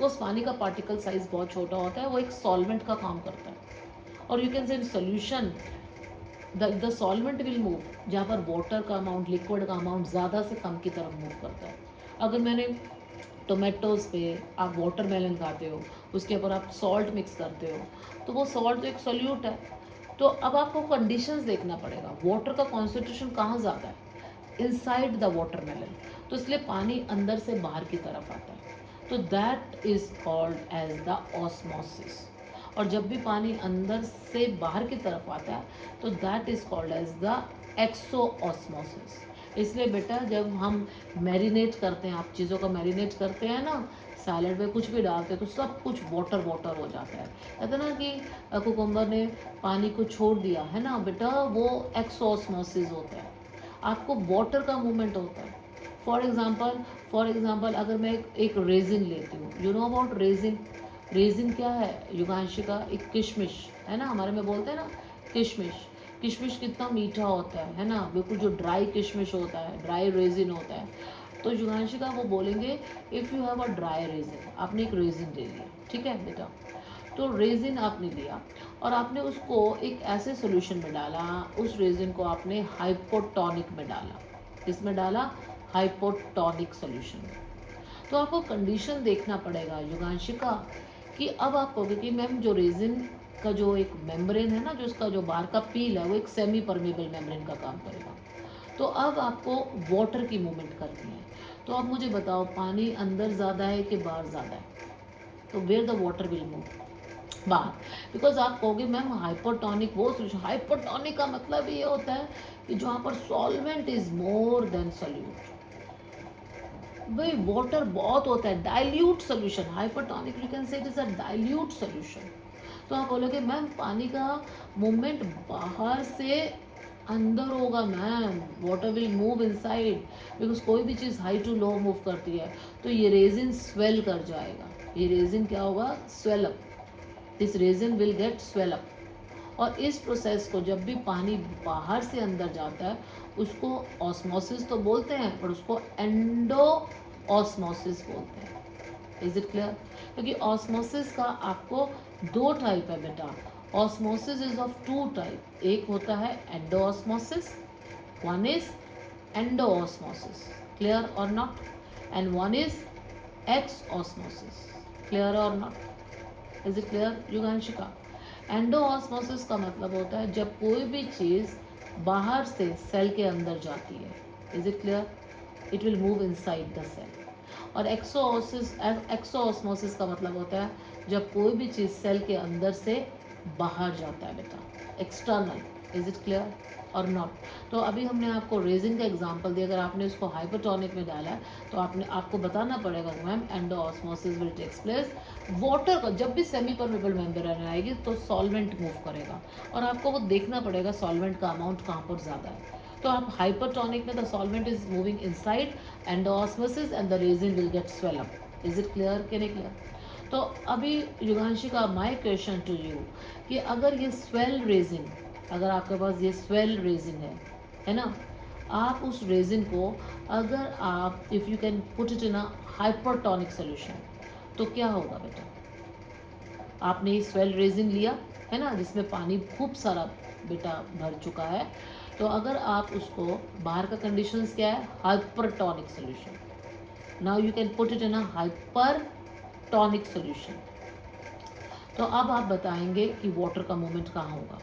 A: उस पानी का पार्टिकल साइज बहुत छोटा होता है, वो एक सॉल्वेंट का काम करता है. और यू कैन से in solution the solvent will move, जहाँ पर वाटर का अमाउंट, लिक्विड का अमाउंट ज़्यादा से कम की तरफ मूव करता है. अगर मैंने टोमेटोज़ पे आप वाटरमेलन खाते हो, उसके ऊपर आप सॉल्ट मिक्स करते हो, तो वो सॉल्ट तो एक सोल्यूट है. तो अब आपको कंडीशंस देखना पड़ेगा, वाटर का कॉन्सेंट्रेशन कहाँ ज़्यादा है? इनसाइड द वाटरमेलन, तो इसलिए पानी अंदर से बाहर की तरफ आता है, तो that is called as the osmosis. और जब भी पानी अंदर से बाहर की तरफ आता है तो that is called as the exo osmosis. इसलिए बेटा जब हम मैरिनेट करते हैं, आप चीज़ों का मैरिनेट करते हैं ना, सैलड में कुछ भी डालते हैं तो सब कुछ वाटर वाटर हो जाता है. कहते ना कि कुकुम्बर ने पानी को छोड़ दिया है ना बेटा, वो एक्सो ऑस्मोसिस होता है, आपको वाटर का मूवमेंट होता है. फॉर एग्जाम्पल अगर मैं एक रेजिन लेती हूँ, यू नो अबाउट रेजिन क्या है युगांशिका? एक किशमिश है ना, हमारे में बोलते हैं ना किशमिश कितना मीठा होता है ना, बिल्कुल जो ड्राई किशमिश होता है, ड्राई रेजिन होता है, तो युगांशिका वो बोलेंगे if you have a dry resin, आपने एक रेजिन ले लिया, ठीक है बेटा, तो रेजिन आपने लिया और आपने उसको एक ऐसे सॉल्यूशन में डाला, उस रेजिन को आपने हाइपोटोनिक में डाला, किसमें डाला, हाइपोटोनिक सॉल्यूशन में। तो आपको कंडीशन देखना पड़ेगा युगांशिका कि अब आप कहोगे कि मैम जो रेजिन का जो एक मेम्ब्रेन है ना, जो उसका जो बाहर का पील है वो एक सेमी परमेबल मेम्ब्रेन का काम करेगा। तो अब आपको वाटर की मूवमेंट करनी है, तो आप मुझे बताओ पानी अंदर ज़्यादा है कि बाहर ज़्यादा है, तो where the water will move, बाहर। बिकॉज आप कहोगे मैम हाइपोटोनिक वो सोल्यूशन, हाइपोटोनिक का मतलब ये होता है कि जहाँ पर solvent is more than solute, भाई वाटर बहुत होता है, dilute solution, hypotonic you can say it is a dilute solution. तो आप बोलोगे मैम पानी का मूवमेंट बाहर से अंदर होगा ma'am, water will move inside, because कोई भी चीज़ हाई टू लो मूव करती है तो ये रेजिन स्वेल कर जाएगा, ये रेजिन क्या होगा, swell up, this resin will get swell up. और इस प्रोसेस को जब भी पानी बाहर से अंदर जाता है उसको ऑस्मोसिस तो बोलते हैं, पर उसको एंडो ऑस्मोसिस बोलते हैं। Is it clear? क्योंकि ऑस्मोसिस का आपको दो टाइप है बेटा, osmosis is of two type, एक होता है endo osmosis, one is endo osmosis, clear और not, and one is ex osmosis, clear और not, is it clear Yuganshika? Endo osmosis का मतलब होता है जब कोई भी चीज़ बाहर से सेल के अंदर जाती है, is it clear, it will move inside the cell. और एक्सोऑस्मोसिस का मतलब होता है जब कोई भी चीज़ सेल के अंदर से बाहर जाता है बेटा, एक्सटर्नल, इज इट क्लियर और नॉट। तो अभी हमने आपको रेजिन का एग्जांपल दिया, अगर आपने उसको हाइपोटोनिक में डाला है तो आपको बताना पड़ेगा ma'am endosmosis will takes place, water का जब भी सेमी परमेबल मेम्ब्रेन आएगी तो सॉल्वेंट मूव करेगा और आपको वो देखना पड़ेगा सॉल्वेंट का अमाउंट कहाँ पर ज़्यादा है। तो आप हाइपोटोनिक में the solvent is moving inside endosmosis and the resin will get swell up, is it clear कि नहीं क्लियर? तो अभी युगांशिका माय क्वेश्चन टू यू कि अगर ये स्वेल रेजिन, अगर आपके पास ये स्वेल रेजिन है ना, आप उस रेजिन को अगर आप if you can put it in a hypertonic solution तो क्या होगा बेटा, आपने ये स्वेल रेजिन लिया है ना जिसमें पानी खूब सारा बेटा भर चुका है, तो अगर आप उसको, बाहर का कंडीशंस क्या है, hypertonic solution, now you can put it in a hypertonic solution, तो अब आप बताएंगे कि वाटर का मूवमेंट कहाँ होगा,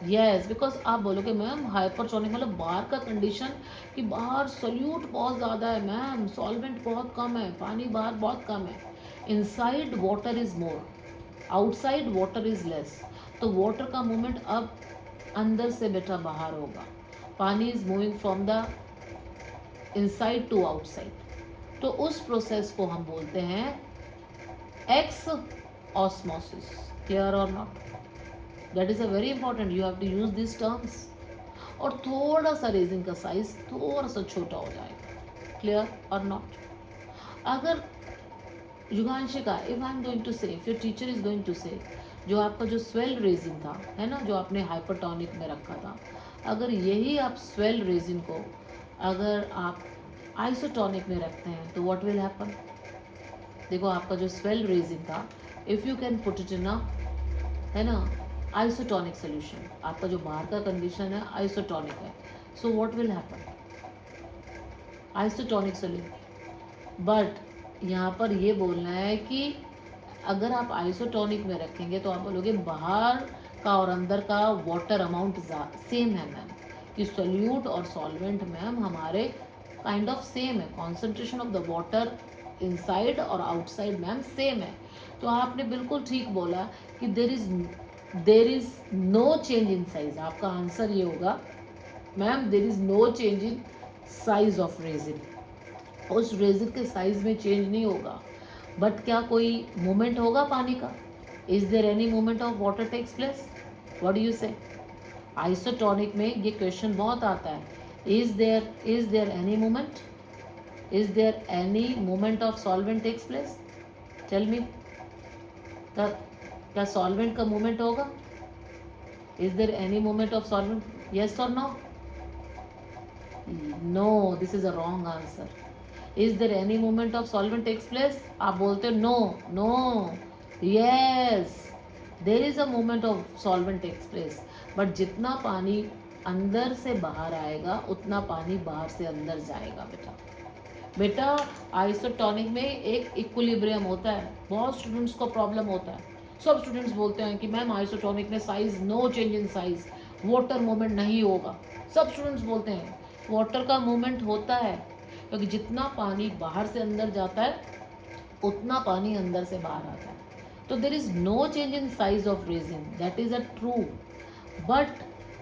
A: यस, बिकॉज आप बोलोगे मैम हाइपरसोनिक मतलब बाहर का कंडीशन कि बाहर सोल्यूट बहुत ज़्यादा है मैम, सॉल्वेंट बहुत कम है, पानी बाहर बहुत कम है, inside water is more, outside water is less, तो वाटर का मूवमेंट अब अंदर से बेटा बाहर होगा, pani is moving from the inside to outside, तो उस प्रोसेस को हम बोलते हैं एक्स ऑस्मोसिस, क्लियर और not? That is a very important, you have to use this terms. और थोड़ा सा रेजिन का साइज थोड़ा सा छोटा हो जाएगा, क्लियर और नॉट? अगर Yuganshika, if I am going to say, if your teacher is going to say, जो आपका जो स्वेल रेजिन था है ना, जो आपने हाइपरटोनिक में रखा था, अगर यही आप स्वेल रेजिन को अगर आप आइसोटोनिक में रखते हैं तो व्हाट विल हैपन, देखो आपका जो स्वेल रेजिन था, if you can put it in a, है ना, आइसोटोनिक सोल्यूशन, आपका जो बाहर का कंडीशन है आइसोटोनिक है, so what will happen, isotonic solution, but यहाँ पर ये बोलना है कि अगर आप आइसोटोनिक में रखेंगे तो आप बोलोगे बाहर का और अंदर का वाटर अमाउंट सेम है मैम, कि सोल्यूट और सॉल्वेंट मैम हमारे काइंड ऑफ सेम है, concentration of the water inside और आउटसाइड मैम सेम है। तो आपने बिल्कुल ठीक बोला कि there is no change in size, आपका आंसर ये होगा ma'am there is no change in size of raisin, उस रेजिन के साइज में चेंज नहीं होगा, बट क्या कोई मूवमेंट होगा पानी का, is there any movement of water takes place, what do you say? Isotonic में ये क्वेश्चन बहुत आता है, is there any movement, is there any movement of solvent takes place, tell me, क्या सॉल्वेंट का मूवमेंट होगा, is there any movement of solvent, yes और no? No, this is a wrong answer. Is there any movement of solvent takes place? आप बोलते हो no. No. Yes, there is a movement of solvent takes place, but जितना पानी अंदर से बाहर आएगा उतना पानी बाहर से अंदर जाएगा. बेटा बेटा आइसोटोनिक में एक इक्विलिब्रियम होता है. बहुत स्टूडेंट्स को प्रॉब्लम होता है. सब स्टूडेंट्स बोलते हैं कि मैम आइसोटोनिक में size, no change in size, water movement नहीं होगा. सब स्टूडेंट्स बोलते हैं वाटर का मूवमेंट होता है, क्योंकि जितना पानी बाहर से अंदर जाता है उतना पानी अंदर से बाहर आता है. तो there is no change in size of raisin, that is a true. But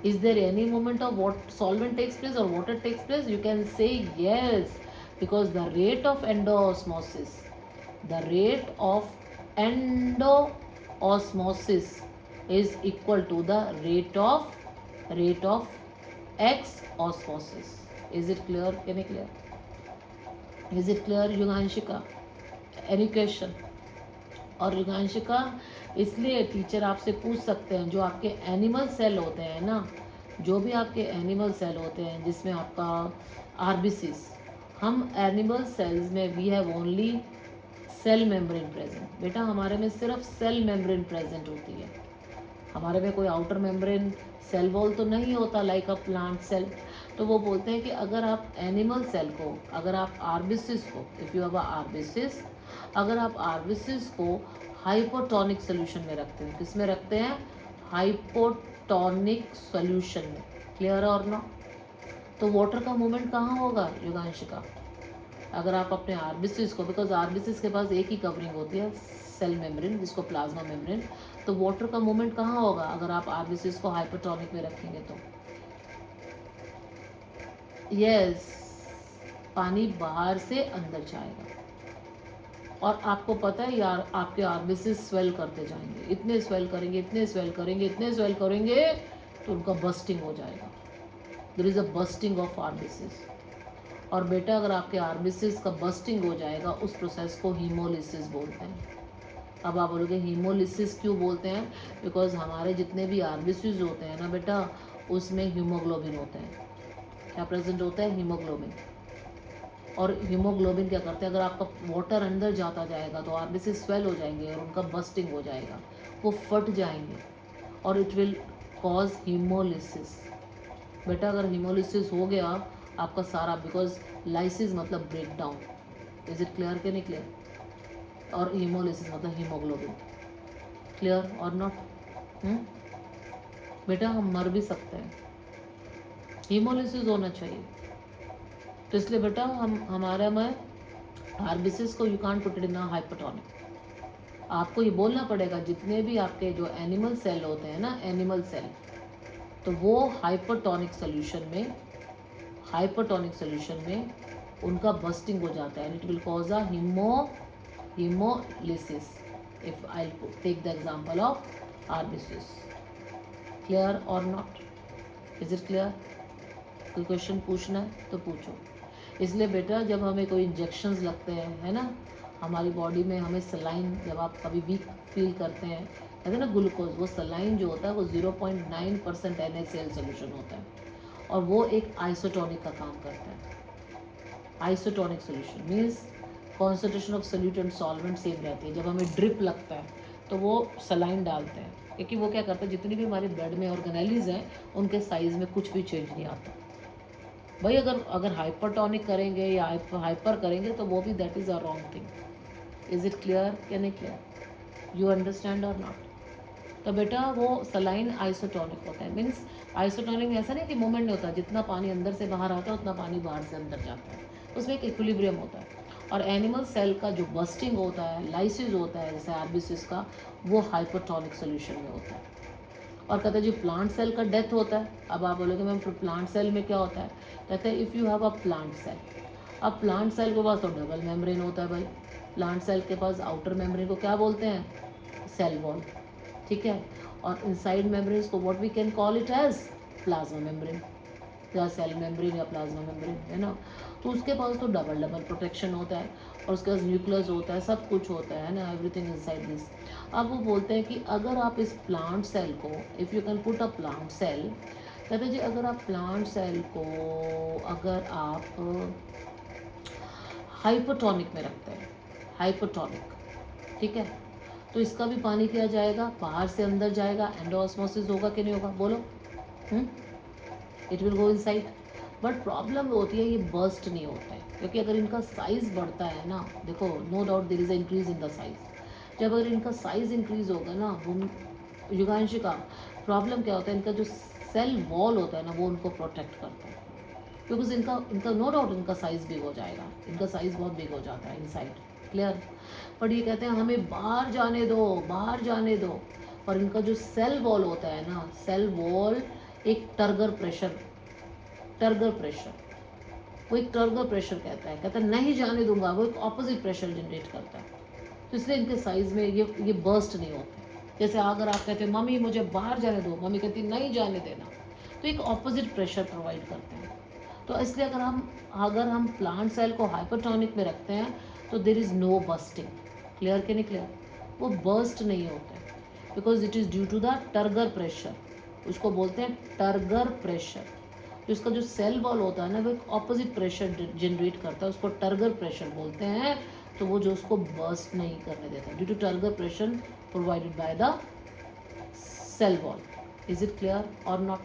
A: is there any movement of what solvent takes place or water takes place? You can say yes, because the rate of endoosmosis is equal to the rate of x osmosis. Is it clear? Can you clear? Is it clear, युगांशिका? Any question? और युगांशिका, इसलिए teacher आपसे पूछ सकते हैं जो आपके animal cell होते हैं ना, जो भी आपके एनिमल सेल होते हैं जिसमें आपका आरबीसीस, हम एनिमल सेल्स में we have only cell membrane present. बेटा हमारे में सिर्फ सेल मेम्ब्रेन प्रेजेंट होती है. हमारे में कोई आउटर मेम्ब्रेन सेल वॉल तो नहीं होता लाइक अ प्लांट सेल. तो वो बोलते हैं कि अगर आप एनिमल सेल को, अगर आप आरबीसीस को, if you have a RBCs, अगर आप आरबीसीस को हाइपोटोनिक सोल्यूशन में रखते हैं, किस में रखते हैं? हाइपोटोनिक सोल्यूशन में. क्लियर और नो? तो वाटर का मूवमेंट कहाँ होगा युगांशिका? अगर आप अपने आरबीसीस को, बिकॉज आरबीसीस के पास एक ही कवरिंग होती है, सेल मेम्ब्रेन, जिसको प्लाज्मा मेम्ब्रेन, तो वाटर का मूवमेंट कहाँ होगा अगर आप आरबीसीस को हाइपोटोनिक में रखेंगे तो? यस, पानी बाहर से अंदर जाएगा. और आपको पता है यार, आपके आरबीसीस स्वेल करते जाएंगे, इतने स्वेल करेंगे, इतने स्वेल करेंगे, इतने स्वेल करेंगे, तो उनका बस्टिंग हो जाएगा. There is a bursting of RBCs. और बेटा अगर आपके आरबीसीस का बस्टिंग हो जाएगा, उस प्रोसेस को हीमोलिसिस बोलते हैं. अब आप बोलोगे हीमोलिसिस क्यों बोलते हैं? बिकॉज हमारे जितने भी आरबीसीस होते हैं ना बेटा, उसमें हीमोग्लोबिन होते हैं. क्या प्रेजेंट होता है? हीमोग्लोबिन. और हीमोग्लोबिन क्या करते हैं? अगर आपका वाटर अंदर जाता जाएगा तो आरबीसीस स्वेल हो जाएंगे और उनका बस्टिंग हो जाएगा, वो फट जाएंगे और इट विल कॉज हीमोलिसिस. बेटा अगर हीमोलिसिस हो गया आपका सारा, बिकॉज लाइसिस मतलब break down. Is it clear के नहीं क्लियर? और हीमोलिसिस मतलब हीमोग्लोबिन. क्लियर और नॉट? बेटा हम मर भी सकते हैं, हीमोलिसिस होना चाहिए. तो इसलिए बेटा हमारे में आरबीसीस को you can't put it in hypotonic. आपको ये बोलना पड़ेगा जितने भी आपके जो एनिमल सेल होते हैं ना, एनिमल सेल, तो वो हाइपोटोनिक सोल्यूशन में उनका बस्टिंग हो जाता है. It will cause a haemolysis if I take the example of RBCs. Clear और नॉट? Is it clear? कोई क्वेश्चन पूछना है तो पूछो. इसलिए बेटा जब हमें कोई इंजेक्शंस लगते हैं, है ना, हमारी बॉडी में हमें सलाइन, जब आप कभी वीक फील करते हैं, कहते हैं ना ग्लूकोज, वो सलाइन जो होता है वो 0.9% NaCl सोल्यूशन होता है और वो एक आइसोटोनिक का काम करता है. Isotonic solution means concentration of solute and solvent same रहती है. जब हमें ड्रिप लगता है तो वो सलाइन डालते हैं, क्योंकि वो क्या करता है, जितनी भी हमारे ब्लड में ऑर्गेनेलिज हैं उनके साइज़ में कुछ भी चेंज नहीं आता. भाई अगर हाइपरटोनिक करेंगे या हाइपर करेंगे तो वो भी that is a wrong thing. Is it clear? Can it clear? You understand और नॉट? तो बेटा वो सलाइन आइसोटोनिक होता है. मीन्स आइसोटोनिक में ऐसा नहीं कि मूवमेंट नहीं होता, जितना पानी अंदर से बाहर आता है उतना पानी बाहर से अंदर जाता है, उसमें एक इक्विलिब्रियम होता है. और एनिमल सेल का जो बस्टिंग होता है, लाइसिस होता है जैसे आरबीसीस का, वो हाइपोटोनिक सोल्यूशन में होता है. और कहते हैं जो प्लांट सेल का डेथ होता है. अब आप बोलोगे मैम फिर प्लांट सेल में क्या होता है? कहते हैं if you have a plant cell, अब प्लांट सेल के पास तो डबल मेम्ब्रेन होता है भाई. प्लांट सेल के पास आउटर मेम्ब्रेन को क्या बोलते हैं? Cell wall. ठीक है. और इनसाइड मेम्ब्रेन को what we can call it as plasma membrane, या सेल मेम्ब्रेन या प्लाज्मा मेम्ब्रेन, है ना. तो उसके पास तो डबल प्रोटेक्शन होता है और उसके पास न्यूक्लियस होता है, सब कुछ होता है ना, एवरीथिंग इनसाइड दिस. अब वो बोलते हैं कि अगर आप इस प्लांट सेल को, if you can put a plant cell कहते हैं जी अगर आप प्लांट सेल को अगर आप हाइपोटोनिक में रखते हैं, हाइपोटोनिक, ठीक है, तो इसका भी पानी क्या जाएगा, बाहर से अंदर जाएगा, एंडोऑस्मोसिस होगा कि नहीं होगा, बोलो। It will go inside. But problem होती है ये बर्स्ट नहीं होता है, क्योंकि अगर इनका साइज़ बढ़ता है ना, देखो no doubt there is a increase in the size. जब अगर इनका साइज़ इंक्रीज होगा ना, वो युगांशी का प्रॉब्लम क्या होता है, इनका जो सेल वॉल होता है ना वो उनको प्रोटेक्ट करता है, क्योंकि इनका इनका नो डाउट इनका साइज़ बिग हो जाएगा, इनका साइज़ बहुत बिग हो जाता है इनसाइड, क्लियर। बट ये कहते हैं हमें बाहर जाने दो, बाहर जाने दो। और इनका जो सेल वॉल होता है ना, सेल वॉल एक टर्गर प्रेशर, टर्गर प्रेशर, वो एक टर्गर प्रेशर कहता है नहीं जाने दूंगा, वो एक ऑपोजिट प्रेशर जनरेट करता है। तो इसलिए इनके साइज़ में ये बर्स्ट नहीं होते। जैसे अगर आप कहते हैं मम्मी मुझे बाहर जाने दो, मम्मी कहती नहीं जाने देना, तो एक ऑपोजिट प्रेशर प्रोवाइड करते हैं। तो इसलिए अगर हम प्लांट सेल को हाइपरटोनिक में रखते हैं तो there is no bursting, clear कि नहीं क्लियर, वो बर्स्ट नहीं होता है, because it is due to the turgor pressure, उसको बोलते हैं टर्गर प्रेशर। तो इसका जो सेल वॉल होता है ना वो एक ऑपोजिट प्रेशर जनरेट करता है, उसको टर्गर प्रेशर बोलते हैं। तो वो जो उसको बर्स्ट नहीं करने देता due to turgor pressure provided by the cell wall. Is it clear और नॉट?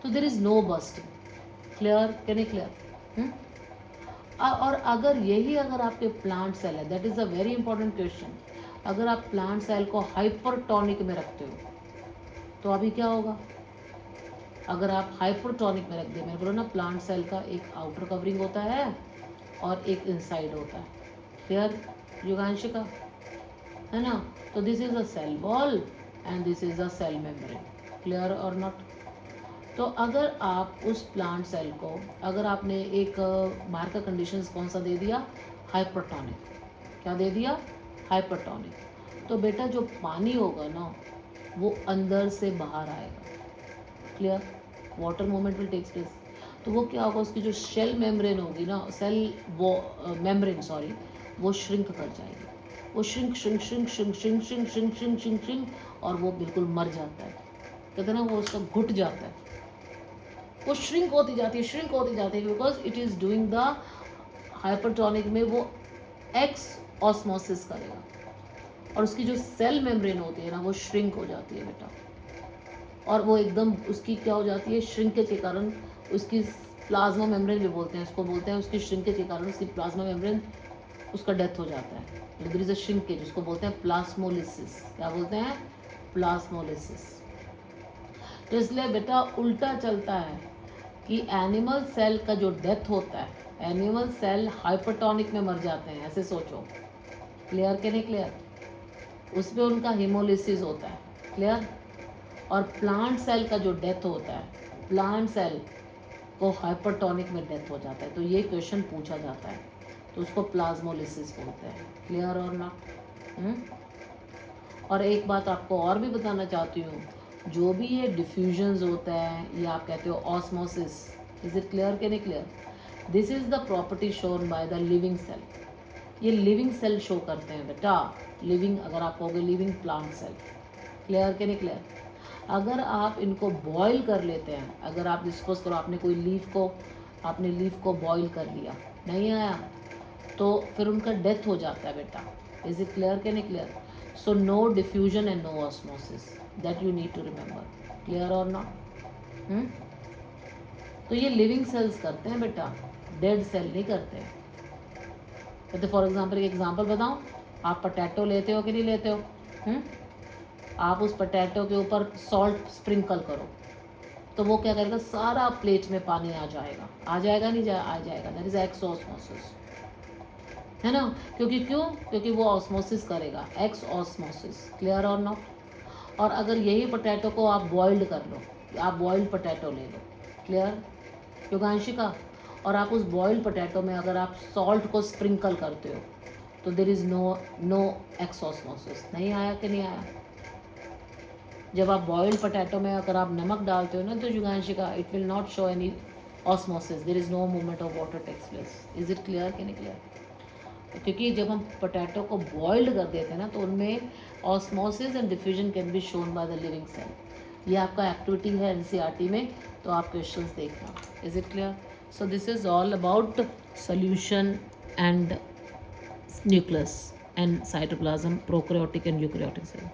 A: तो there is no bursting, clear कि नहीं क्लियर? और अगर आपके प्लांट सेल है, that is a very important question, अगर आप प्लांट सेल को हाइपरटोनिक में रखते हो तो अभी क्या होगा? अगर आप हाइपरटोनिक में रख दे, मैंने बोला ना प्लांट सेल का एक आउटर कवरिंग होता है और एक इनसाइड होता है, क्लियर युगांश का, है ना? तो this is a cell wall and this is a cell membrane, clear और नॉट? तो अगर आप उस प्लांट सेल को, अगर आपने एक बाहर का कंडीशंस कौन सा दे दिया, हाइपरटोनिक, क्या दे दिया, हाइपरटोनिक, तो बेटा जो पानी होगा ना वो अंदर से बाहर आएगा, clear, water movement will takes place. तो वो क्या होगा, उसकी जो शेल मेम्ब्रेन होगी ना, सेल वो मेम्ब्रेन सॉरी, वो श्रिंक कर जाएगी, वो shrink shrink shrink shrink shrink shrink shrink shrink shrink shrink और वो बिल्कुल मर जाता है, कहते हैं ना वो उसका घुट जाता है, वो श्रिंक होती जाती है, श्रिंक होती जाती है, because it is doing the hypertonic में वो एक्स ऑस्मोसिस करेगा और उसकी जो सेल मेम्ब्रेन होती है ना वो श्रिंक हो जाती है बेटा, और वो एकदम उसकी क्या हो जाती है, श्रिंकेज के कारण उसकी प्लाज्मा मेम्ब्रेन भी बोलते हैं उसको, बोलते हैं उसकी श्रिंकेज के कारण उसकी प्लाज्मा मेम्ब्रेन उसका डेथ हो जाता है, देयर इज अ श्रिंकेज, उसको बोलते हैं प्लास्मोलिसिस, क्या बोलते हैं, प्लास्मोलिसिस। तो इसलिए बेटा उल्टा चलता है कि एनिमल सेल का जो डेथ होता है, एनिमल सेल हाइपरटोनिक में मर जाते हैं, ऐसे सोचो, क्लियर कि नहीं क्लियर, उसमें उनका हीमोलिसिस होता है, क्लियर। और प्लांट सेल का जो डेथ होता है, प्लांट सेल को हाइपरटोनिक में डेथ हो जाता है, तो ये क्वेश्चन पूछा जाता है, तो उसको प्लाज्मोलिसिस बोलते हैं, क्लियर और नॉट? और एक बात आपको और भी बताना चाहती हूँ, जो भी ये डिफ्यूजन्स होता है, ये आप कहते हो ऑस्मोसिस, इज इट क्लियर कि नहीं क्लियर, this is the property shown by the living cell, ये लिविंग सेल शो करते हैं बेटा, लिविंग, अगर आप कहोगे लिविंग प्लांट सेल, क्लियर कि नहीं क्लियर। अगर आप इनको बॉईल कर लेते हैं, अगर आप डिस्पोज करो, आपने कोई आपने लीफ को बॉईल कर लिया, नहीं आया, तो फिर उनका डेथ हो जाता है बेटा, इज इट क्लियर कि नहीं क्लियर। So no diffusion and no osmosis, that you need to remember, clear और नॉट? तो ये लिविंग सेल्स करते हैं बेटा, डेड सेल नहीं करते हैं। तो फॉर एग्जाम्पल एक एग्जाम्पल बताऊँ, आप पोटैटो लेते हो कि नहीं लेते हो? आप उस पोटैटो के ऊपर सॉल्ट स्प्रिंकल करो तो वो क्या करेगा, सारा प्लेट में पानी आ जाएगा, आ जाएगा नहीं आ जाएगा, दैट इज एक्स ऑस्मोसिस, है ना, क्योंकि वो ऑस्मोसिस करेगा, एक्स ऑस्मोसिस, क्लियर और नॉट। और अगर यही पोटैटो को आप बॉइल्ड कर लो, आप बॉइल्ड पोटैटो ले लो, क्लियर युगांशिका, और आप उस बॉइल्ड पोटैटो में अगर आप सॉल्ट को स्प्रिंकल करते हो तो there is no exosmosis, नहीं आया कि नहीं आया। जब आप बॉइल्ड पोटैटो में अगर आप नमक डालते हो ना तो Yuganshika, it will not show any osmosis, there is no movement of water takes place, is it clear कि नहीं क्लियर। क्योंकि जब हम पोटैटो को बॉइल्ड कर देते हैं ना तो उनमें osmosis and diffusion can be shown by the living cell. ये आपका एक्टिविटी है एनसीईआरटी में, तो आप क्वेश्चंस देखना. Is it clear? So this is all about solution and nucleus and cytoplasm, prokaryotic and eukaryotic cell.